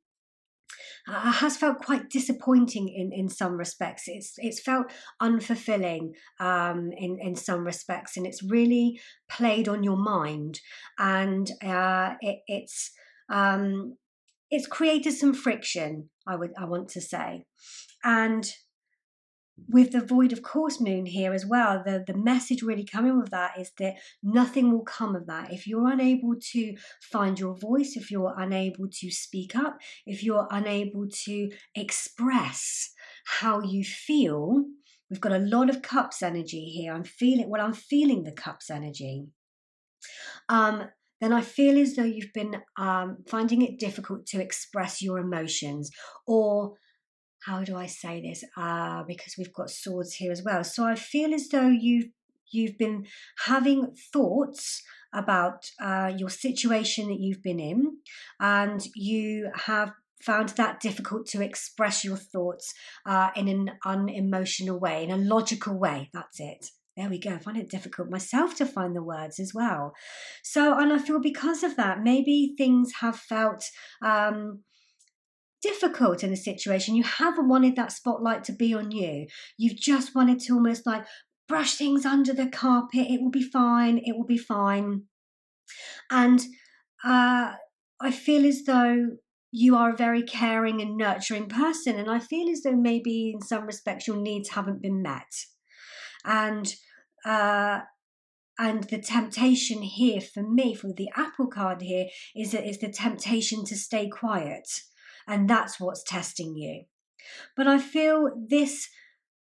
has felt quite disappointing in some respects. It's felt unfulfilling in some respects, and it's really played on your mind, and it's created some friction, I want to say. And with the void of course moon here as well, the message really coming with that is that nothing will come of that. If you're unable to find your voice, if you're unable to speak up, if you're unable to express how you feel, we've got a lot of cups energy here. I'm feeling the cups energy. Then I feel as though you've been finding it difficult to express your emotions, or how do I say this? Because we've got swords here as well. So I feel as though you've been having thoughts about your situation that you've been in, and you have found that difficult to express your thoughts in an unemotional way, in a logical way. That's it. There we go. I find it difficult myself to find the words as well. So, and I feel because of that, maybe things have felt difficult in a situation. You haven't wanted that spotlight to be on you. You've just wanted to almost like brush things under the carpet. It will be fine. It will be fine. And I feel as though you are a very caring and nurturing person. And I feel as though maybe in some respects your needs haven't been met. And the temptation here for me, for the Apple card here, is the temptation to stay quiet. And that's what's testing you. But I feel this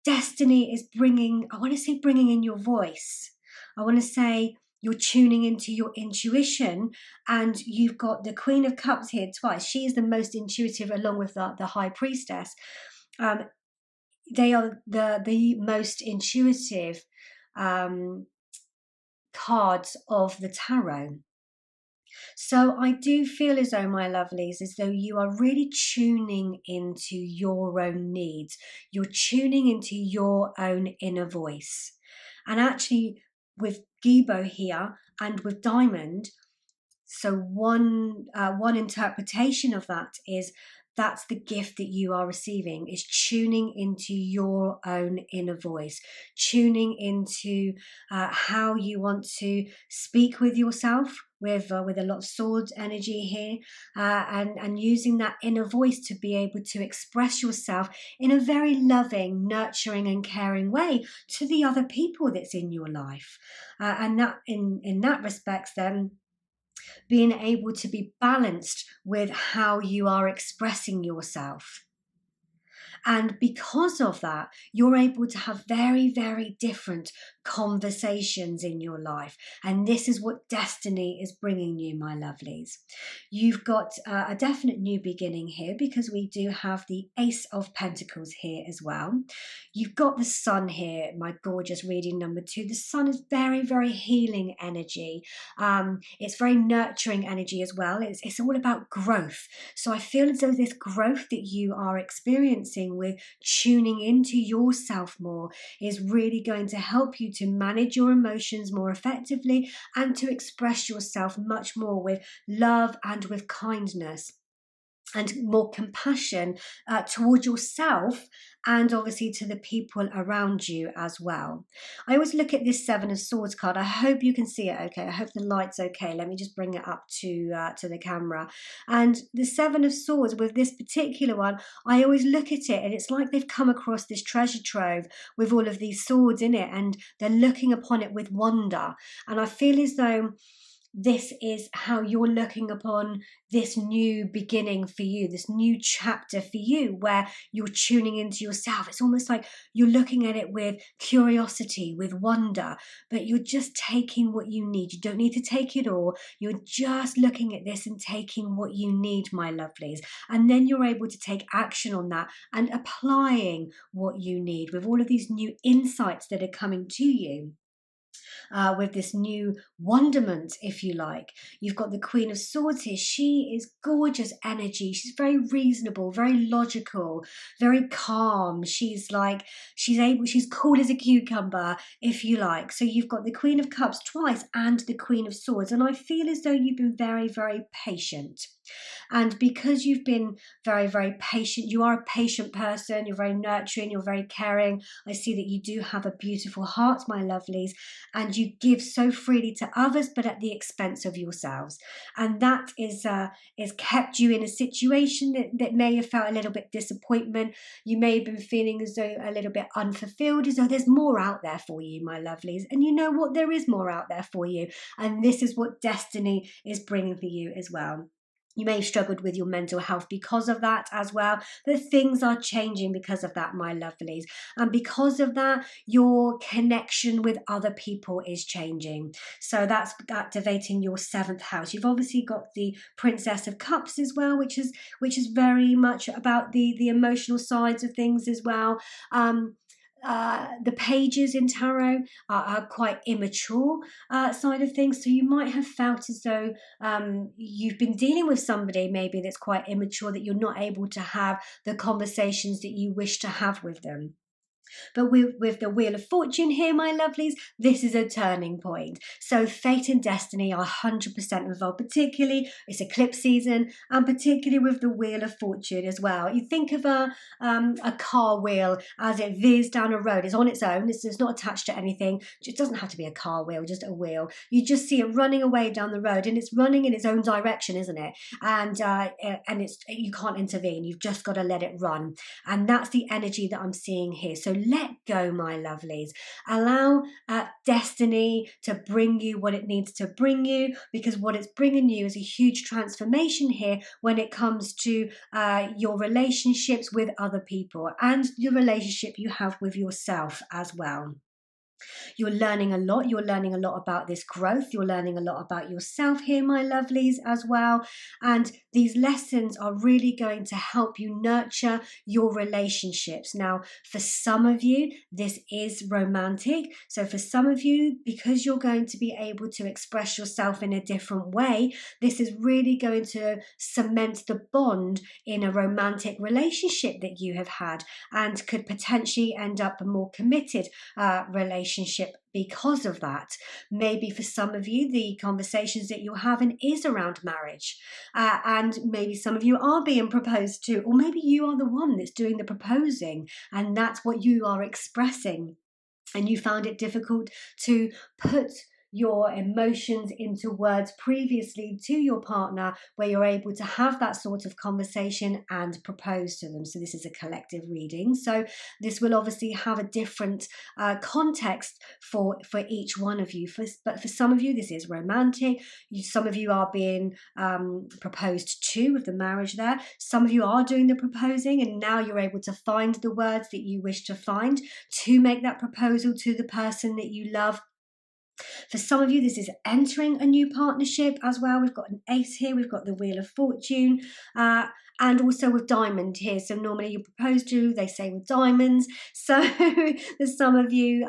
destiny is bringing in your voice. I want to say you're tuning into your intuition, and you've got the Queen of Cups here twice. She is the most intuitive, along with the High Priestess. They are the most intuitive cards of the tarot. So I do feel as though, my lovelies, as though you are really tuning into your own needs. You're tuning into your own inner voice. And actually with Gibo here and with Diamond, so one interpretation of that is that's the gift that you are receiving, is tuning into your own inner voice, tuning into how you want to speak with yourself, with a lot of sword energy here, and using that inner voice to be able to express yourself in a very loving, nurturing and caring way to the other people that's in your life. And that in that respect then, being able to be balanced with how you are expressing yourself. And because of that, you're able to have very, very different conversations in your life. And this is what destiny is bringing you, my lovelies. You've got a definite new beginning here, because we do have the Ace of Pentacles here as well. You've got the Sun here, my gorgeous reading number 2. The Sun is very, very healing energy. It's very nurturing energy as well. It's all about growth. So I feel as though this growth that you are experiencing with tuning into yourself more is really going to help you to manage your emotions more effectively and to express yourself much more with love and with kindness and more compassion towards yourself, and obviously to the people around you as well. I always look at this Seven of Swords card. I hope you can see it okay. I hope the light's okay. Let me just bring it up to the camera. And the Seven of Swords, with this particular one, I always look at it and it's like they've come across this treasure trove with all of these swords in it, and they're looking upon it with wonder. And I feel as though this is how you're looking upon this new beginning for you, this new chapter for you, where you're tuning into yourself. It's almost like you're looking at it with curiosity, with wonder, but you're just taking what you need. You don't need to take it all. You're just looking at this and taking what you need, my lovelies. And then you're able to take action on that and applying what you need with all of these new insights that are coming to you. with this new wonderment, if you like. You've got the Queen of Swords here. She is gorgeous energy. She's very reasonable, very logical, very calm. She's cool as a cucumber, if you like. So you've got the Queen of Cups twice and the Queen of Swords. And I feel as though you've been very, very patient. And because you've been very, very patient, you are a patient person, you're very nurturing, you're very caring. I see that you do have a beautiful heart, my lovelies, and you give so freely to others, but at the expense of yourselves. And that is kept you in a situation that may have felt a little bit disappointment. You may have been feeling as though a little bit unfulfilled, as though there's more out there for you, my lovelies. And you know what? There is more out there for you. And this is what destiny is bringing for you as well. You may have struggled with your mental health because of that as well, but things are changing because of that, my lovelies. And because of that, your connection with other people is changing. So that's activating your 7th house. You've obviously got the Princess of Cups as well, which is very much about the emotional sides of things as well. The pages in tarot are quite immature side of things, so you might have felt as though you've been dealing with somebody maybe that's quite immature, that you're not able to have the conversations that you wish to have with them. But with the Wheel of Fortune here, my lovelies, this is a turning point. So fate and destiny are 100% involved, particularly it's eclipse season, and particularly with the Wheel of Fortune as well. You think of a car wheel as it veers down a road. It's on its own. It's not attached to anything. It doesn't have to be a car wheel, just a wheel. You just see it running away down the road, and it's running in its own direction, isn't it? And you can't intervene. You've just got to let it run. And that's the energy that I'm seeing here. So let go, my lovelies. Allow destiny to bring you what it needs to bring you, because what it's bringing you is a huge transformation here when it comes to your relationships with other people and your relationship you have with yourself as well. You're learning a lot. You're learning a lot about this growth. You're learning a lot about yourself here, my lovelies, as well. And these lessons are really going to help you nurture your relationships. Now, for some of you, this is romantic. So for some of you, because you're going to be able to express yourself in a different way, this is really going to cement the bond in a romantic relationship that you have had, and could potentially end up a more committed relationship because of that. Maybe for some of you, the conversations that you're having is around marriage, and maybe some of you are being proposed to, or maybe you are the one that's doing the proposing, and that's what you are expressing, and you found it difficult to put your emotions into words previously to your partner, where you're able to have that sort of conversation and propose to them. So this is a collective reading. So this will obviously have a different context for each one of you. But for some of you, this is romantic. Some of you are being proposed to with the marriage there. Some of you are doing the proposing, and now you're able to find the words that you wish to find to make that proposal to the person that you love. For some of you, this is entering a new partnership as well. We've got an ace here. We've got the Wheel of Fortune, and also with diamond here. So normally you propose to, they say with diamonds. So for some of you,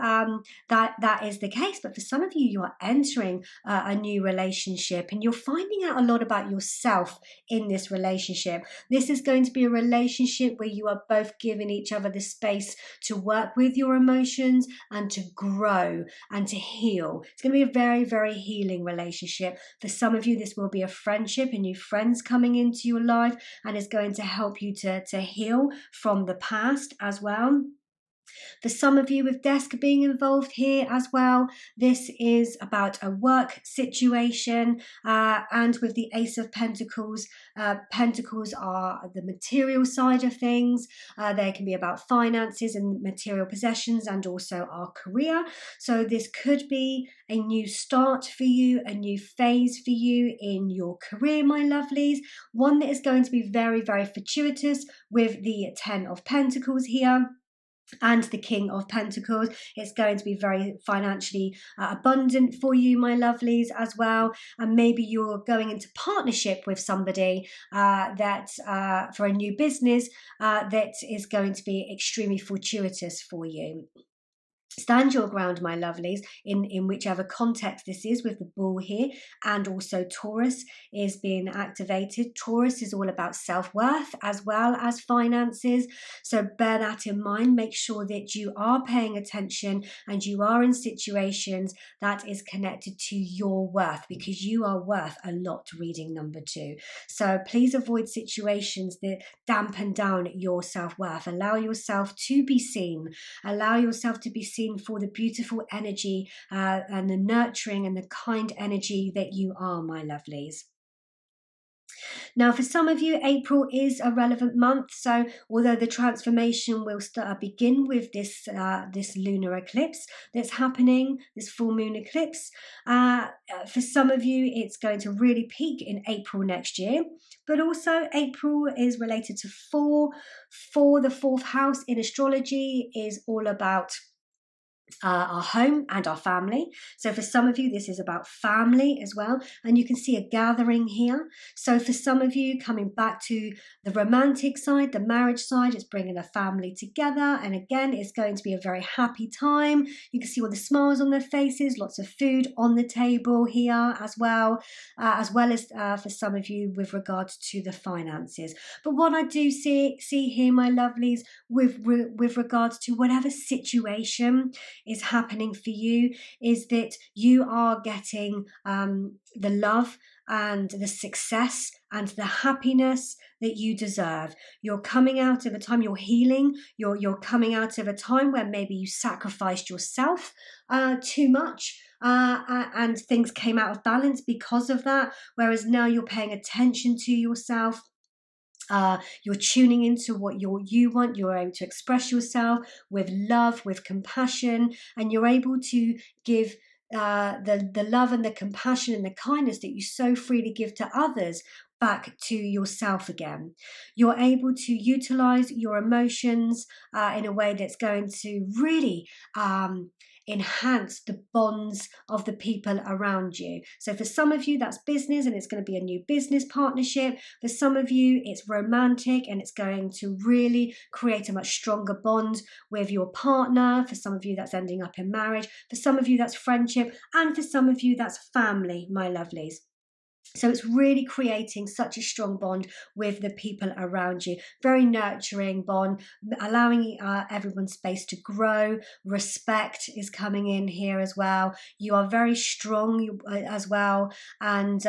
that is the case. But for some of you, you are entering a new relationship, and you're finding out a lot about yourself in this relationship. This is going to be a relationship where you are both giving each other the space to work with your emotions and to grow and to heal. It's going to be a very, very healing relationship. For some of you, this will be a friendship, and new friends coming into your life, and is going to help you to heal from the past as well. For some of you, with desk being involved here as well, this is about a work situation, and with the Ace of Pentacles, Pentacles are the material side of things. They can be about finances and material possessions, and also our career. So this could be a new start for you, a new phase for you in your career, my lovelies. One that is going to be very, very fortuitous with the 10 of Pentacles here and the King of Pentacles. It's going to be very financially abundant for you, my lovelies, as well. And maybe you're going into partnership with somebody that for a new business that is going to be extremely fortuitous for you. Stand your ground, my lovelies, in whichever context this is, with the bull here, and also Taurus is being activated. Taurus is all about self-worth as well as finances. So bear that in mind. Make sure that you are paying attention and you are in situations that is connected to your worth, because you are worth a lot, reading number 2. So please avoid situations that dampen down your self-worth. Allow yourself to be seen. Allow yourself to be seen for the beautiful energy and the nurturing and the kind energy that you are, my lovelies. Now, for some of you, April is a relevant month. So although the transformation will begin with this lunar eclipse that's happening, this full moon eclipse, for some of you, it's going to really peak in April next year. But also April is related to 4. The 4th house in astrology is all about our home and our family. So for some of you, this is about family as well. And you can see a gathering here. So for some of you, coming back to the romantic side, the marriage side, it's bringing a family together. And again, it's going to be a very happy time. You can see all the smiles on their faces, lots of food on the table here as well as for some of you with regards to the finances. But what I do see here, my lovelies, with regards to whatever situation is happening for you, is that you are getting the love and the success and the happiness that you deserve. You're coming out of a time, you're healing, you're coming out of a time where maybe you sacrificed yourself too much and things came out of balance because of that, whereas now you're paying attention to yourself. You're tuning into what you want. You're able to express yourself with love, with compassion, and you're able to give the love and the compassion and the kindness that you so freely give to others back to yourself again. You're able to utilize your emotions in a way that's going to really enhance the bonds of the people around you. So for some of you, that's business, and it's going to be a new business partnership. For some of you, it's romantic, and it's going to really create a much stronger bond with your partner. For some of you, that's ending up in marriage. For some of you, that's friendship. And for some of you, that's family, my lovelies. So it's really creating such a strong bond with the people around you. Very nurturing bond, allowing everyone space to grow. Respect is coming in here as well. You are very strong as well. And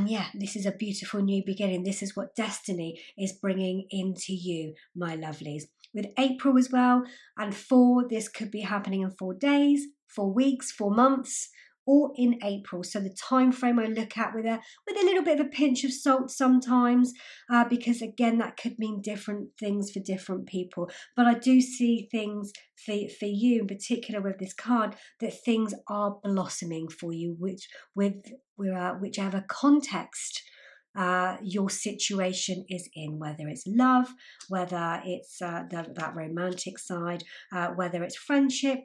yeah, this is a beautiful new beginning. This is what destiny is bringing into you, my lovelies. With April as well, and 4, this could be happening in 4 days, 4 weeks, 4 months, or in April. So the time frame I look at with a little bit of a pinch of salt sometimes, because again, that could mean different things for different people. But I do see things for you in particular with this card, that things are blossoming for you, whichever context your situation is in, whether it's love, whether it's that romantic side, whether it's friendship,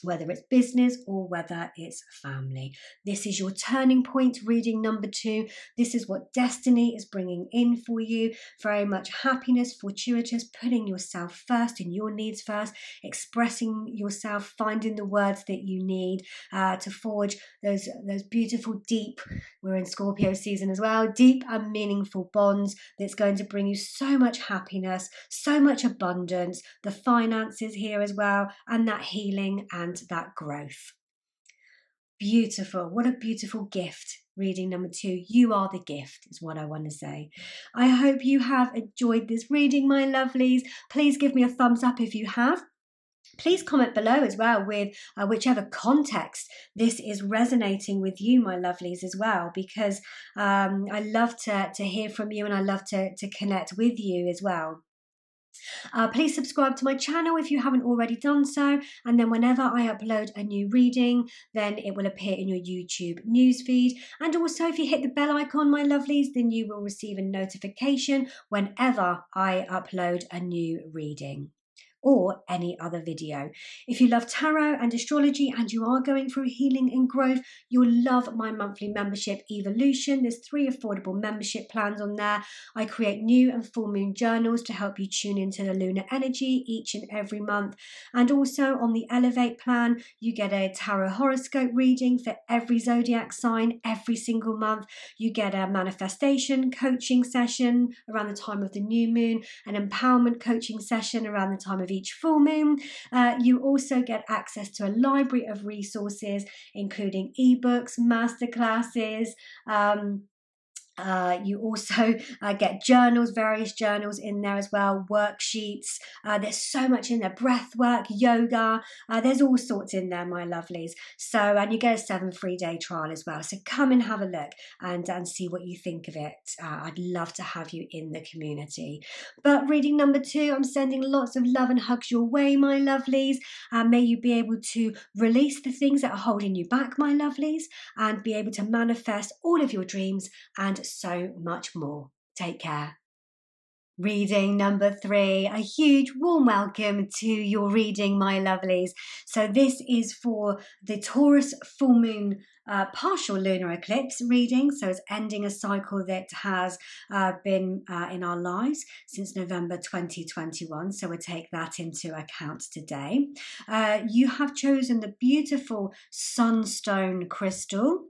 whether it's business, or whether it's family. This is your turning point, reading number 2. This is what destiny is bringing in for you. Very much happiness, fortuitous, putting yourself first and your needs first, expressing yourself, finding the words that you need to forge those beautiful, deep, we're in Scorpio season as well, deep and meaningful bonds that's going to bring you so much happiness, so much abundance, the finances here as well, and that healing and that growth. Beautiful. What a beautiful gift. Reading number 2. You are the gift is what I want to say. I hope you have enjoyed this reading, my lovelies. Please give me a thumbs up if you have. Please comment below as well with whichever context this is resonating with you, my lovelies, as well, because I love to hear from you, and I love to connect with you as well. Please subscribe to my channel if you haven't already done so, and then whenever I upload a new reading, then it will appear in your YouTube newsfeed. And also, if you hit the bell icon, my lovelies, then you will receive a notification whenever I upload a new reading. or any other video. If you love tarot and astrology and you are going through healing and growth, you'll love my monthly membership Evolution. There's 3 affordable membership plans on there. I create new and full moon journals to help you tune into the lunar energy each and every month. And also on the Elevate plan, you get a tarot horoscope reading for every zodiac sign every single month. You get a manifestation coaching session around the time of the new moon, an empowerment coaching session around the time of each full moon. You also get access to a library of resources, including ebooks, masterclasses, you also get journals, various journals in there as well, worksheets. There's so much in there, breath work, yoga. There's all sorts in there, my lovelies. So, and you get a 7 free-day trial as well. So come and have a look and see what you think of it. I'd love to have you in the community. But reading number 2, I'm sending lots of love and hugs your way, my lovelies. May you be able to release the things that are holding you back, my lovelies, and be able to manifest all of your dreams and so much more. Take care. Reading number 3, a huge warm welcome to your reading, my lovelies. So this is for the Taurus full moon partial lunar eclipse reading. So it's ending a cycle that has been in our lives since November 2021. So we'll take that into account today. You have chosen the beautiful Sunstone crystal.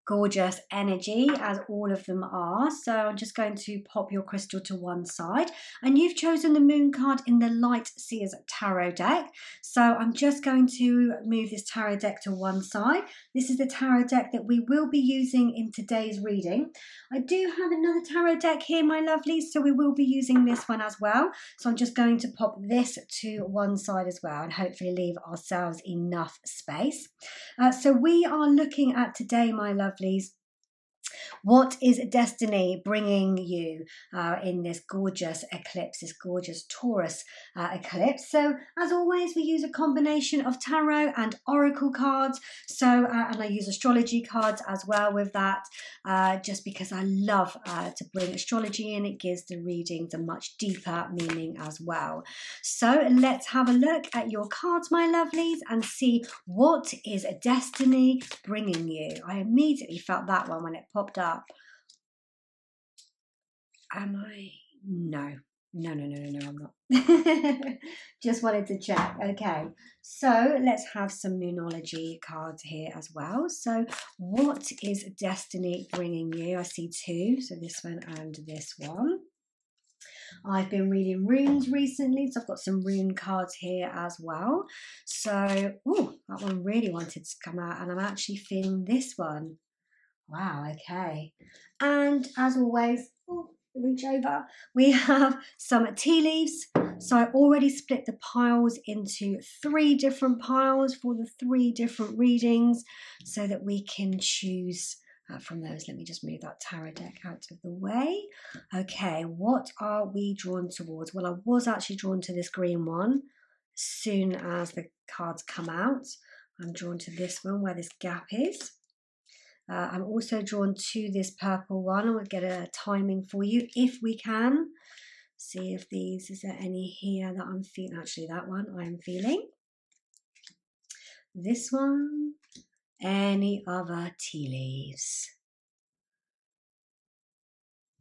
Gorgeous energy, as all of them are. So I'm just going to pop your crystal to one side, and you've chosen the moon card in the Light Seers tarot deck. So I'm just going to move this tarot deck to one side. This is the tarot deck that we will be using in today's reading. I do have another tarot deck here, my lovelies, so we will be using this one as well. So I'm just going to pop this to one side as well and hopefully leave ourselves enough space. So we are looking at today, my lovelies, what is destiny bringing you in this gorgeous eclipse, this gorgeous Taurus eclipse? So as always, we use a combination of tarot and oracle cards. So, and I use astrology cards as well with that, just because I love to bring astrology in. It gives the readings a much deeper meaning as well. So let's have a look at your cards, my lovelies, and see what is destiny bringing you. I immediately felt that one when it popped up. Am I? No, I'm not. Just wanted to check. Okay, so let's have some Moonology cards here as well. So what is destiny bringing you? I see 2, so this one and this one. I've been reading runes recently, so I've got some rune cards here as well. So, oh, that one really wanted to come out, and I'm actually feeling this one. Wow, okay. And as always, reach over, we have some tea leaves. So I already split the piles into 3 different piles for the 3 different readings so that we can choose from those. Let me just move that tarot deck out of the way. Okay, what are we drawn towards? Well, I was actually drawn to this green one. As soon as the cards come out, I'm drawn to this one where this gap is. I'm also drawn to this purple one. I will get a timing for you if we can. See if these, is there any here that I'm feeling? Actually, that one I'm feeling. This one. Any other tea leaves?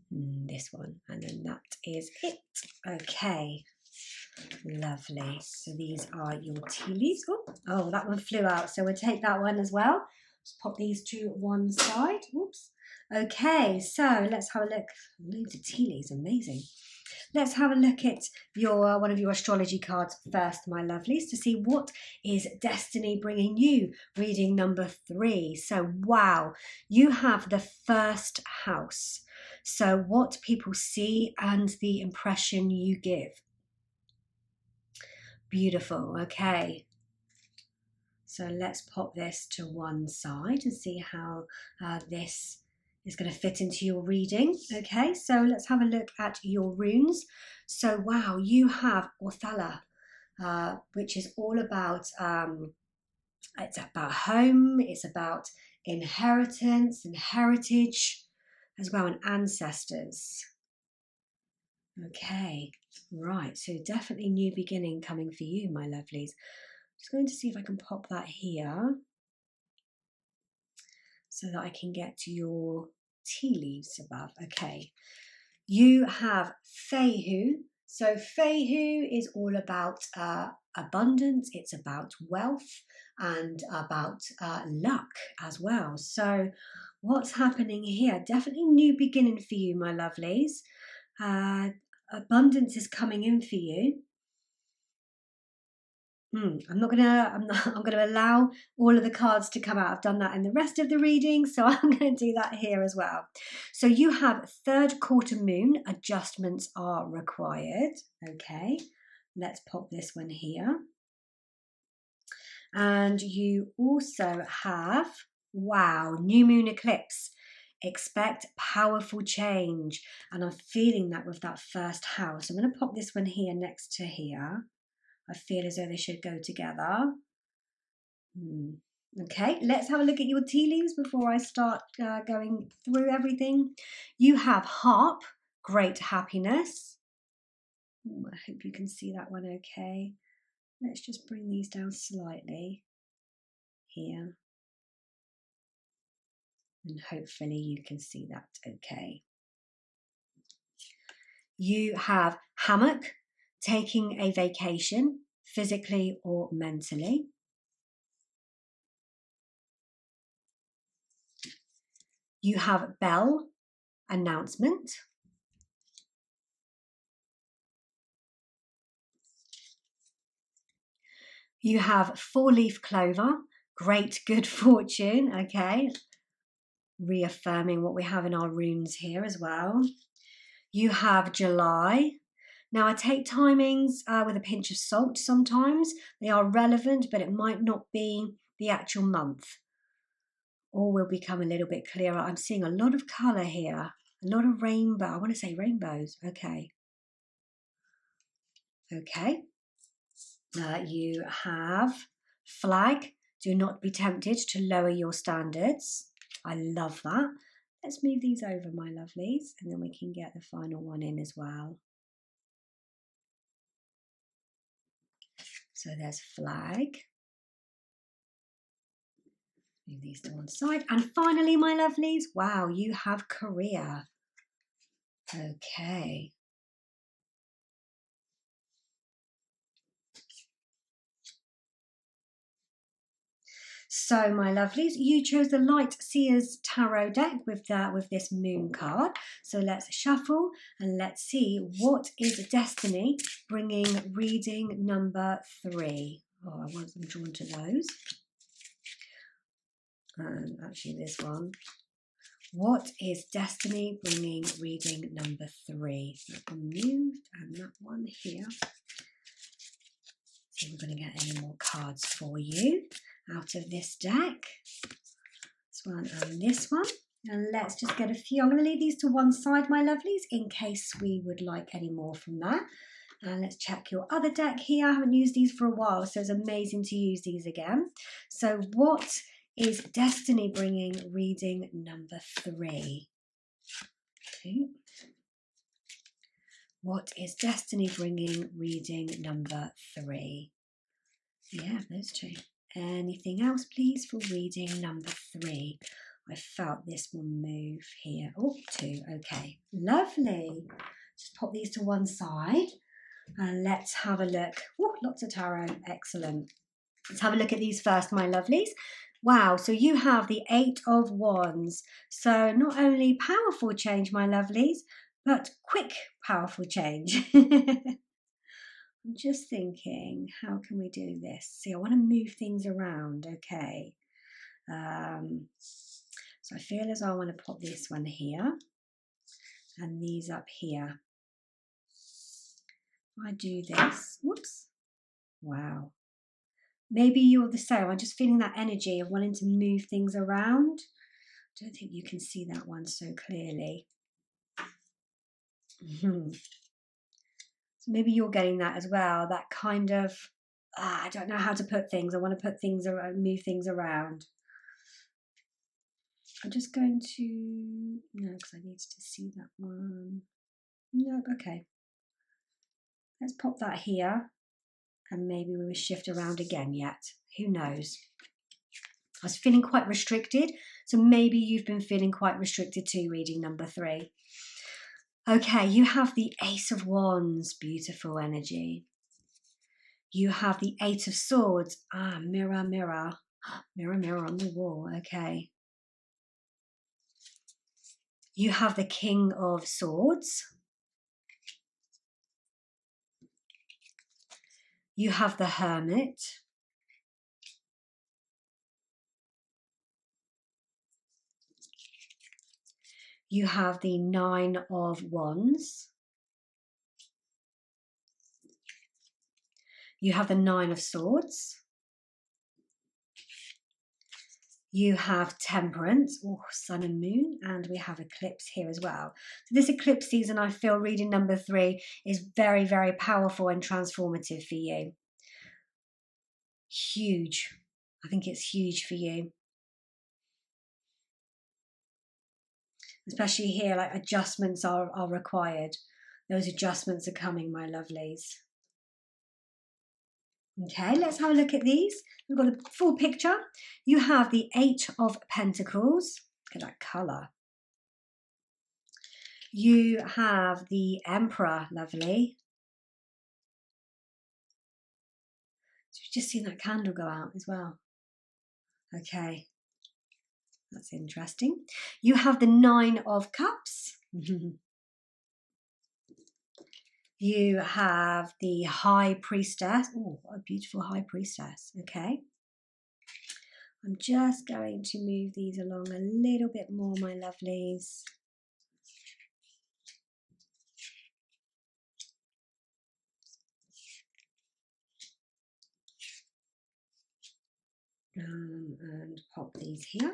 This one. And then that is it. Okay. Lovely. So these are your tea leaves. Oh, that one flew out. So we'll take that one as well. Just pop these to one side. Whoops. Okay, so let's have a look. Loads of tea leaves, amazing. Let's have a look at your one of your astrology cards first, my lovelies, to see what is destiny bringing you. Reading number 3. So, wow, you have the first house. So, what people see and the impression you give. Beautiful, okay. So let's pop this to one side and see how this is going to fit into your reading. Okay, so let's have a look at your runes. So wow, you have Othala, which is all about, it's about home, it's about inheritance and heritage as well, and ancestors. Okay, Right, so definitely new beginning coming for you, my lovelies. Just going to see if I can pop that here so that I can get to your tea leaves above. Okay, you have Fehu. So Fehu is all about abundance, it's about wealth and about luck as well. So what's happening here? Definitely new beginning for you, my lovelies. Abundance is coming in for you. I'm gonna allow all of the cards to come out. I've done that in the rest of the reading, so I'm going to do that here as well. So you have third quarter moon, adjustments are required. Okay, let's pop this one here. And you also have, wow, new moon eclipse. Expect powerful change. And I'm feeling that with that first house. I'm going to pop this one here next to here. I feel as though they should go together. Okay, let's have a look at your tea leaves before I start going through everything. You have harp, great happiness. I hope you can see that one okay. Let's just bring these down slightly here. And hopefully you can see that okay. You have hammock, taking a vacation, physically or mentally. You have bell, announcement. You have four-leaf clover, great good fortune, okay. Reaffirming what we have in our runes here as well. You have July. Now I take timings with a pinch of salt sometimes. They are relevant, but it might not be the actual month. All will become a little bit clearer. I'm seeing a lot of colour here. A lot of rainbow. I want to say rainbows. Okay. Okay. You have flag. Do not be tempted to lower your standards. I love that. Let's move these over, my lovelies, and then we can get the final one in as well. So there's flag. Move these to one side. And finally, my lovelies, wow, you have career. Okay. So, my lovelies, you chose the Light Seers Tarot deck with this moon card. So let's shuffle and let's see what is destiny bringing reading number 3. Oh, I wasn't drawn to those. And actually this one. What is destiny bringing reading number 3? That one moved and that one here. So we're going to get any more cards for you out of this deck. This one and this one. And let's just get a few. I'm going to leave these to one side, my lovelies, in case we would like any more from that. And let's check your other deck here. I haven't used these for a while, so it's amazing to use these again. So what is destiny bringing reading number 3? Okay. What is destiny bringing reading number 3? Yeah, those two. Anything else, please, for reading number 3? I felt this will move here. Oh, 2. Okay, lovely. Just pop these to one side and let's have a look. Oh, lots of tarot. Excellent. Let's have a look at these first, my lovelies. Wow, so you have the 8 of Wands. So not only powerful change, my lovelies, but quick, powerful change. I'm just thinking, how can we do this? See, I want to move things around, okay. So I feel as I want to pop this one here and these up here. If I do this, whoops, wow. Maybe you're the same. I'm just feeling that energy of wanting to move things around. I don't think you can see that one so clearly. So maybe you're getting that as well, that kind of, I don't know how to put things. I want to put things around, move things around. I'm just going to, no, because I need to see that one. No, okay. Let's pop that here. And maybe we will shift around again yet. Who knows? I was feeling quite restricted. So maybe you've been feeling quite restricted too, reading number 3. Okay, you have the Ace of Wands. Beautiful energy. You have the 8 of Swords. Ah, mirror, mirror. Mirror, mirror on the wall. Okay. You have the King of Swords. You have the Hermit. You have the 9 of Wands. You have the 9 of Swords. You have Temperance, Sun and Moon, and we have Eclipse here as well. So this eclipse season, I feel reading number 3 is very, very powerful and transformative for you. Huge. I think it's huge for you. Especially here, like adjustments are required. Those adjustments are coming, my lovelies. Okay, let's have a look at these. We've got a full picture. You have the 8 of Pentacles. Look at that colour. You have the Emperor, lovely. So you've just seen that candle go out as well. Okay, that's interesting. You have the 9 of Cups. You have the High Priestess. Oh, what a beautiful High Priestess. Okay. I'm just going to move these along a little bit more, my lovelies. And pop these here.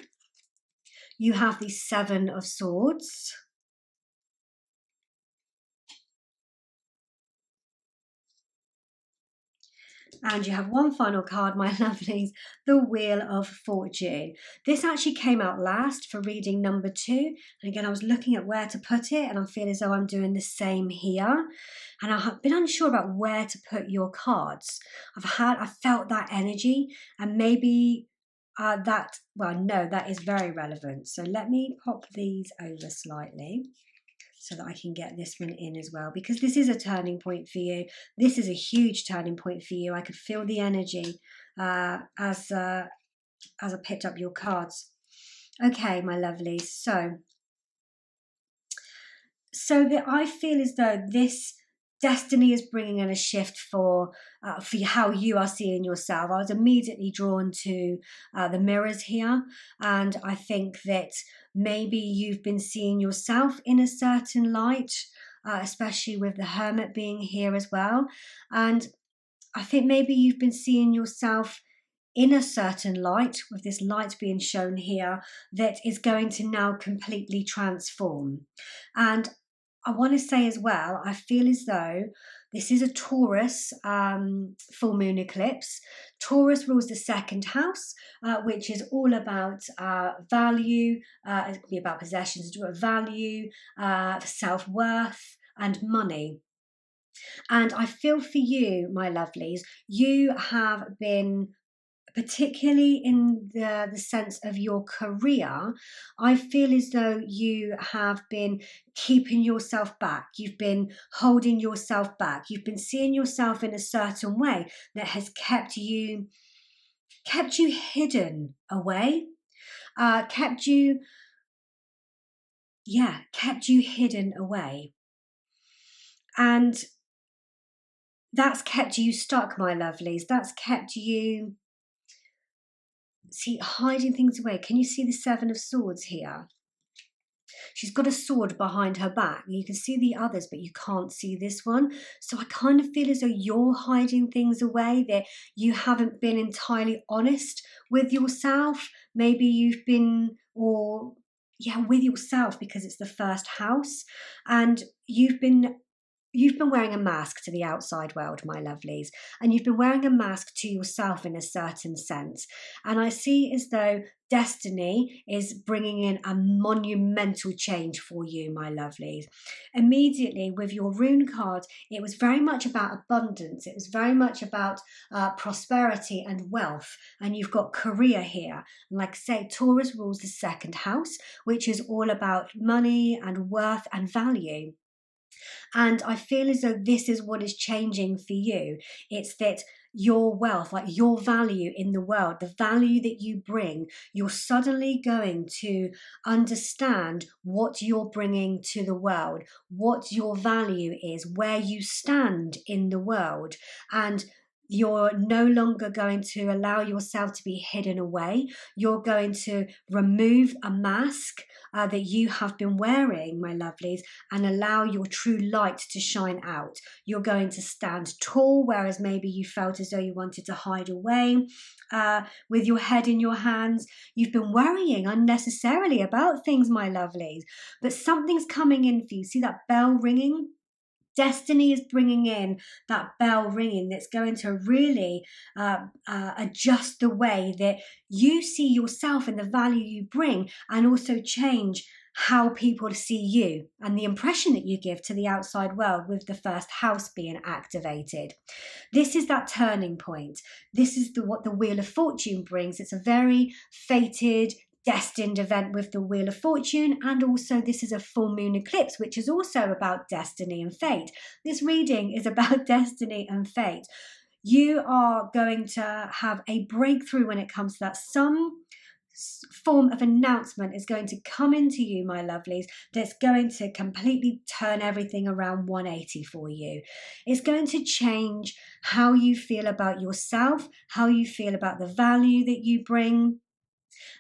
You have the 7 of Swords. And you have one final card, my lovelies, the Wheel of Fortune. This actually came out last for reading number 2. And again, I was looking at where to put it, and I feel as though I'm doing the same here. And I have been unsure about where to put your cards. I felt that energy, and maybe that is very relevant. So let me pop these over slightly, so that I can get this one in as well, because this is a turning point for you. This is a huge turning point for you. I could feel the energy as I picked up your cards. Okay, my lovelies. So that I feel as though this destiny is bringing in a shift for how you are seeing yourself. I was immediately drawn to the mirrors here, and I think that maybe you've been seeing yourself in a certain light, especially with the Hermit being here as well. And I think maybe you've been seeing yourself in a certain light, with this light being shown here, that is going to now completely transform. And I want to say as well, I feel as though this is a Taurus full moon eclipse. Taurus rules the 2nd house, which is all about value. It could be about possessions, it's about value, self-worth, and money. And I feel for you, my lovelies, you have been, particularly in the sense of your career, I feel as though you have been keeping yourself back. You've been holding yourself back. You've been seeing yourself in a certain way that has kept you hidden away, kept you hidden away. And that's kept you stuck, my lovelies. That's kept you hiding things away. Can you see the 7 of Swords here? She's got a sword behind her back. You can see the others, but you can't see this one. So I kind of feel as though you're hiding things away, that you haven't been entirely honest with yourself. Maybe you've been, with yourself, because it's the 1st house, and you've been you've been wearing a mask to the outside world, my lovelies, and you've been wearing a mask to yourself in a certain sense. And I see as though destiny is bringing in a monumental change for you, my lovelies. Immediately with your rune card, it was very much about abundance. It was very much about prosperity and wealth. And you've got career here. And like I say, Taurus rules the second house, which is all about money and worth and value. And I feel as though this is what is changing for you. It's that your wealth, like your value in the world, the value that you bring, you're suddenly going to understand what you're bringing to the world, what your value is, where you stand in the world. And you're no longer going to allow yourself to be hidden away. You're going to remove a mask that you have been wearing, my lovelies, and allow your true light to shine out. You're going to stand tall, whereas maybe you felt as though you wanted to hide away with your head in your hands. You've been worrying unnecessarily about things, my lovelies, but something's coming in for you. See that bell ringing? Destiny is bringing in that bell ringing that's going to really adjust the way that you see yourself and the value you bring, and also change how people see you and the impression that you give to the outside world with the first house being activated. This is that turning point. This is what the Wheel of Fortune brings. It's a very fated, destined event with the Wheel of Fortune, and also this is a full moon eclipse, which is also about destiny and fate. This reading is about destiny and fate. You are going to have a breakthrough when it comes to that. Some form of announcement is going to come into you, my lovelies, that's going to completely turn everything around 180 for you. It's going to change how you feel about yourself, how you feel about the value that you bring,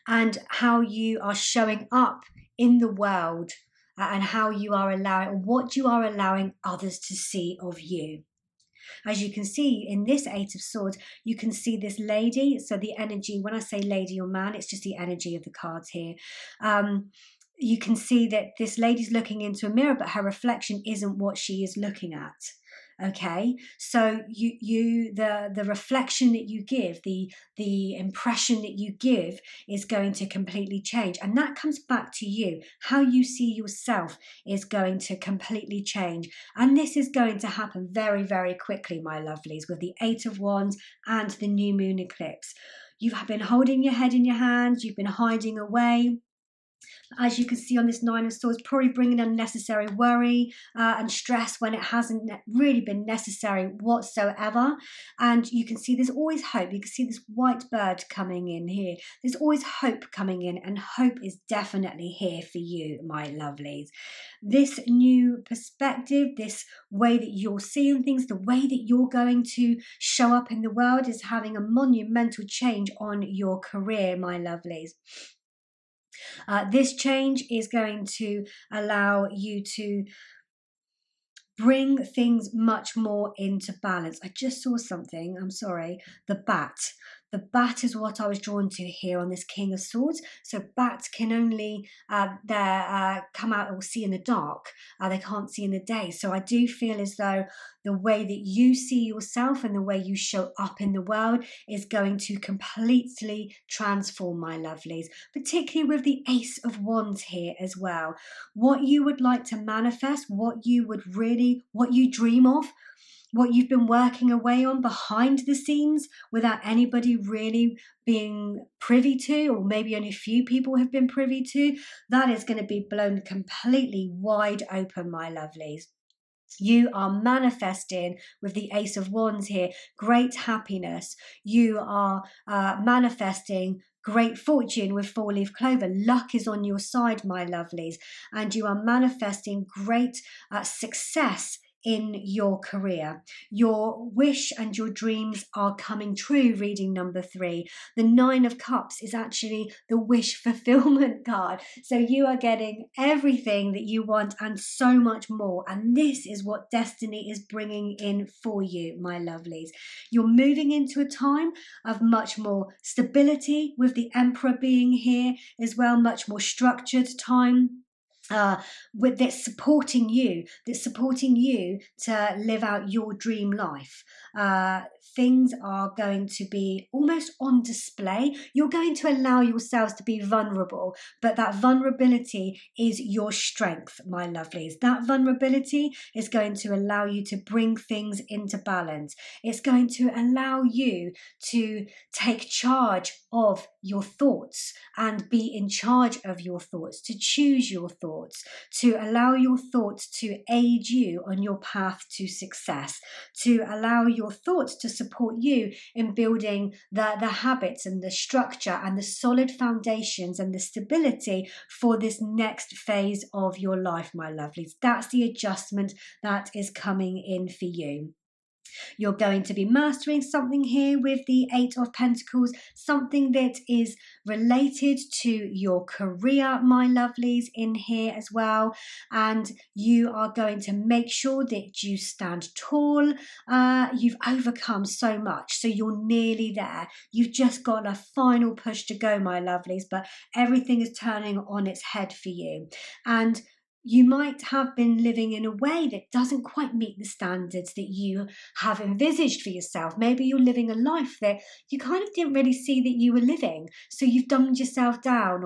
and how you are showing up in the world, and how you are allowing, what you are allowing others to see of you. As you can see in this Eight of Swords, you can see this lady. So the energy, when I say lady or man, it's just the energy of the cards here. You can see that this lady's looking into a mirror, but her reflection isn't what she is looking at. Okay, so the reflection that you give, the impression that you give is going to completely change, and that comes back to you. How you see yourself is going to completely change, and this is going to happen very, very quickly, my lovelies, with the Eight of Wands and the new moon eclipse. You've been holding your head in your hands, you've been hiding away. As you can see on this Nine of Swords, probably bringing unnecessary worry and stress when it hasn't really been necessary whatsoever. And you can see there's always hope. You can see this white bird coming in here. There's always hope coming in, and hope is definitely here for you, my lovelies. This new perspective, this way that you're seeing things, the way that you're going to show up in the world is having a monumental change on your career, my lovelies. This change is going to allow you to bring things much more into balance. I just saw something, I'm sorry, the bat. The bat is what I was drawn to here on this King of Swords. So bats can only come out or see in the dark. They can't see in the day. So I do feel as though the way that you see yourself and the way you show up in the world is going to completely transform, my lovelies, particularly with the Ace of Wands here as well. What you would like to manifest, what you dream of, what you've been working away on behind the scenes without anybody really being privy to, or maybe only a few people have been privy to, that is going to be blown completely wide open, my lovelies. You are manifesting with the Ace of Wands here great happiness. You are manifesting great fortune with four-leaf clover. Luck is on your side, my lovelies, and you are manifesting great success in your career. Your wish and your dreams are coming true, reading number 3. The Nine of Cups is actually the wish fulfillment card. So you are getting everything that you want and so much more. And this is what destiny is bringing in for you, my lovelies. You're moving into a time of much more stability with the Emperor being here as well, much more structured time. with that's supporting you to live out your dream life. Things are going to be almost on display. You're going to allow yourselves to be vulnerable, but that vulnerability is your strength, my lovelies. That vulnerability is going to allow you to bring things into balance. It's going to allow you to take charge of your thoughts and be in charge of your thoughts, to choose your thoughts, to allow your thoughts to aid you on your path to success, to allow your thoughts to support you in building the habits and the structure and the solid foundations and the stability for this next phase of your life, my lovelies. That's the adjustment that is coming in for you. You're going to be mastering something here with the Eight of Pentacles, something that is related to your career, my lovelies, in here as well. And you are going to make sure that you stand tall. You've overcome so much, so you're nearly there. You've just got a final push to go, my lovelies, but everything is turning on its head for you. And you might have been living in a way that doesn't quite meet the standards that you have envisaged for yourself. Maybe you're living a life that you kind of didn't really see that you were living. So you've dumbed yourself down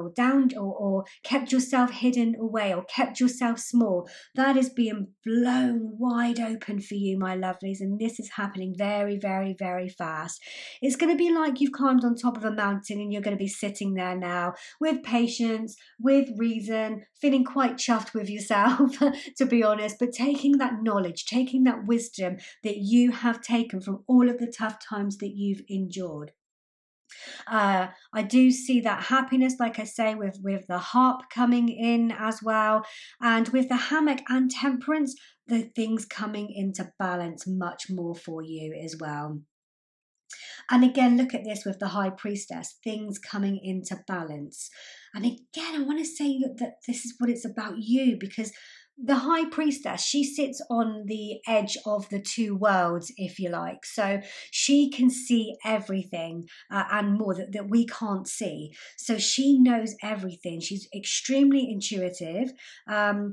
or kept yourself hidden away or kept yourself small. That is being blown wide open for you, my lovelies. And this is happening very, very, very fast. It's going to be like you've climbed on top of a mountain and you're going to be sitting there now with patience, with reason, feeling quite chuffed with yourself, to be honest, but taking that knowledge, taking that wisdom that you have taken from all of the tough times that you've endured. I do see that happiness, like I say, with the harp coming in as well, and with the hammock and temperance, the things coming into balance much more for you as well. And again, look at this with the High Priestess, things coming into balance. And again, I want to say that this is what it's about you, because the High Priestess, she sits on the edge of the two worlds, if you like. So she can see everything and more that we can't see. So she knows everything. She's extremely intuitive.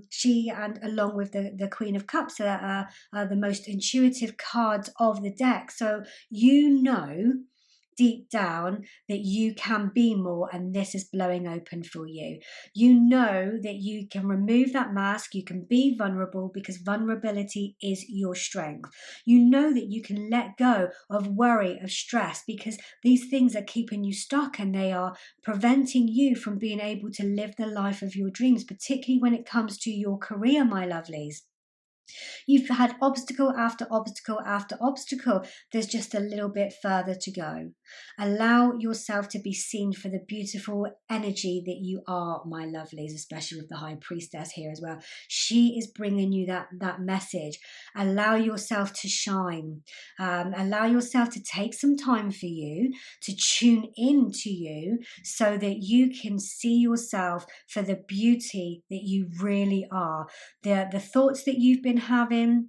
She, and along with the Queen of Cups, are the most intuitive cards of the deck. So you know deep down that you can be more, and this is blowing open for you. You know that you can remove that mask, you can be vulnerable, because vulnerability is your strength. You know that you can let go of worry, of stress, because these things are keeping you stuck and they are preventing you from being able to live the life of your dreams, particularly when it comes to your career, my lovelies. You've had obstacle after obstacle after obstacle. There's just a little bit further to go. Allow yourself to be seen for the beautiful energy that you are, my lovelies, especially with the High Priestess here as well. She is bringing you that message. Allow yourself to shine. Allow yourself to take some time for you, to tune in to you, so that you can see yourself for the beauty that you really are. The thoughts that you've been having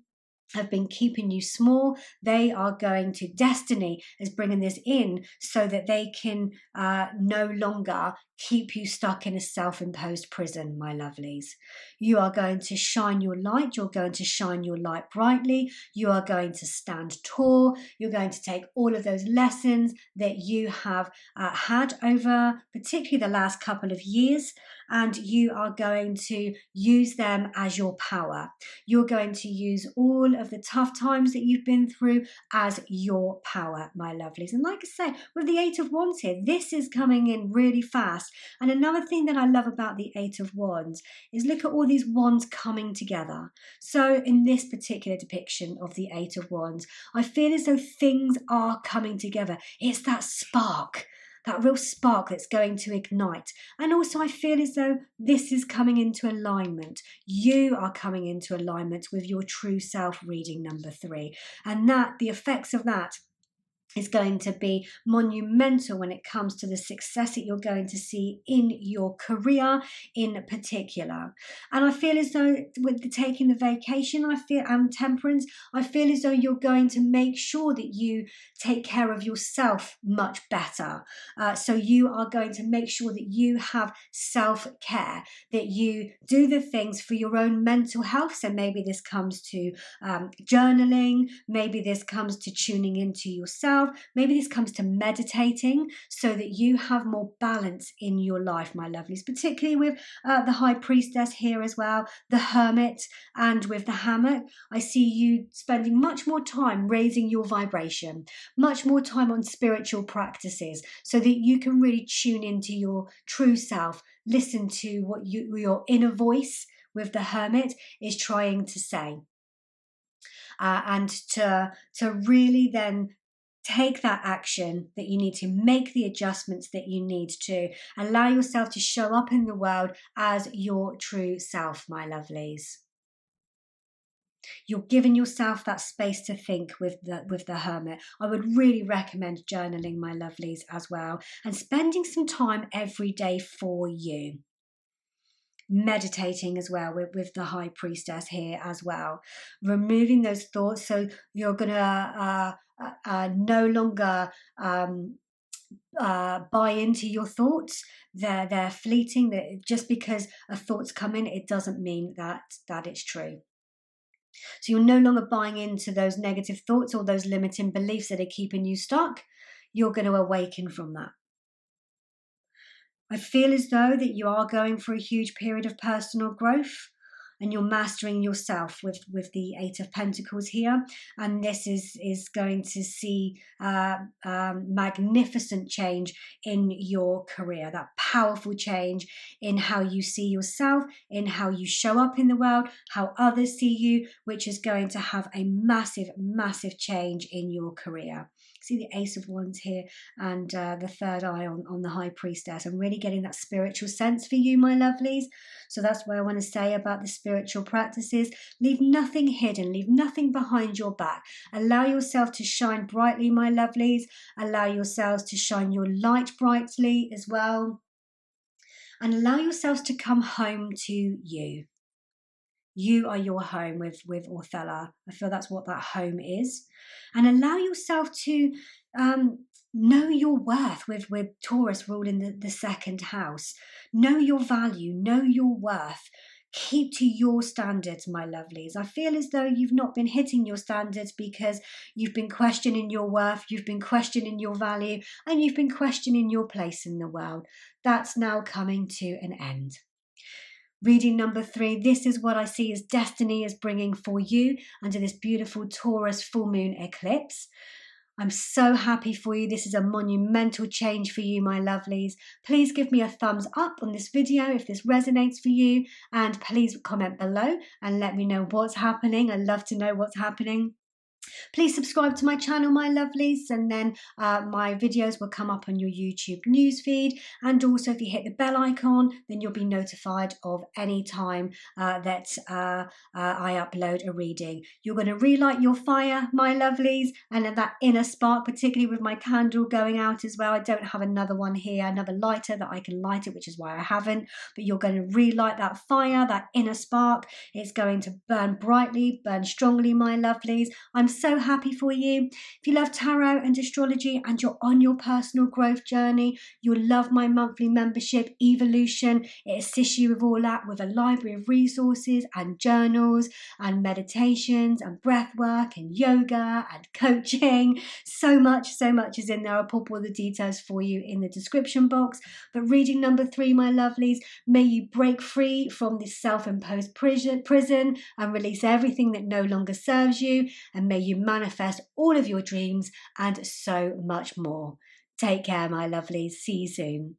have been keeping you small. They are going to, destiny is bringing this in so that they can no longer keep you stuck in a self-imposed prison, my lovelies. You are going to shine your light. You're going to shine your light brightly. You are going to stand tall. You're going to take all of those lessons that you have had over particularly the last couple of years, and you are going to use them as your power. You're going to use all of the tough times that you've been through as your power, my lovelies. And like I say, with the Eight of Wands here, this is coming in really fast. And another thing that I love about the Eight of Wands is look at all these wands coming together. So in this particular depiction of the Eight of Wands, I feel as though things are coming together. It's that spark, that real spark that's going to ignite. And also I feel as though this is coming into alignment. You are coming into alignment with your true self, reading number 3. And that, the effects of that is going to be monumental when it comes to the success that you're going to see in your career in particular. And I feel as though with the taking the vacation, and temperance, I feel as though you're going to make sure that you take care of yourself much better. So you are going to make sure that you have self-care, that you do the things for your own mental health. So maybe this comes to journaling, maybe this comes to tuning into yourself, maybe this comes to meditating, so that you have more balance in your life, my lovelies, particularly with the High Priestess here as well, the Hermit, and with the Hammock. I see you spending much more time raising your vibration, much more time on spiritual practices, so that you can really tune into your true self, listen to what your inner voice with the Hermit is trying to say. And to really then take that action that you need to, make the adjustments that you need to, allow yourself to show up in the world as your true self, my lovelies. You're giving yourself that space to think with the Hermit. I would really recommend journaling, my lovelies, as well, and spending some time every day for you. Meditating as well with the High Priestess here as well, removing those thoughts. So you're gonna no longer buy into your thoughts. They're fleeting. That just because a thought's come in, it doesn't mean that it's true. So you're no longer buying into those negative thoughts or those limiting beliefs that are keeping you stuck. You're going to awaken from that. I feel as though that you are going for a huge period of personal growth, and you're mastering yourself with the Eight of Pentacles here. And this is going to see magnificent change in your career, that powerful change in how you see yourself, in how you show up in the world, how others see you, which is going to have a massive, massive change in your career. See the Ace of Wands here, and the third eye on the High Priestess. I'm really getting that spiritual sense for you, my lovelies. So that's what I want to say about the spiritual practices. Leave nothing hidden, leave nothing behind your back. Allow yourself to shine brightly, my lovelies. Allow yourselves to shine your light brightly as well. And allow yourselves to come home to you. You are your home with Orthella. I feel that's what that home is. And allow yourself to know your worth with Taurus ruling the second house. Know your value, know your worth. Keep to your standards, my lovelies. I feel as though you've not been hitting your standards because you've been questioning your worth, you've been questioning your value, and you've been questioning your place in the world. That's now coming to an end. Reading number 3, this is what I see as destiny is bringing for you under this beautiful Taurus full moon eclipse. I'm so happy for you. This is a monumental change for you, my lovelies. Please give me a thumbs up on this video if this resonates for you, and please comment below and let me know what's happening. I love to know what's happening. Please subscribe to my channel, my lovelies, and then my videos will come up on your YouTube newsfeed. And also, if you hit the bell icon, then you'll be notified of any time that I upload a reading. You're going to relight your fire, my lovelies, and that inner spark, particularly with my candle going out as well. I don't have another one here, another lighter that I can light it, which is why I haven't. But you're going to relight that fire, that inner spark. It's going to burn brightly, burn strongly, my lovelies. I'm so happy for you. If you love tarot and astrology and you're on your personal growth journey, you'll love my monthly membership, Evolution. It assists you with all that, with a library of resources and journals and meditations and breath work and yoga and coaching. So much is in there. I'll pop all the details for you in the description box. But reading number 3, my lovelies, may you break free from this self-imposed prison and release everything that no longer serves you, and may you manifest all of your dreams and so much more. Take care, my lovelies. See you soon.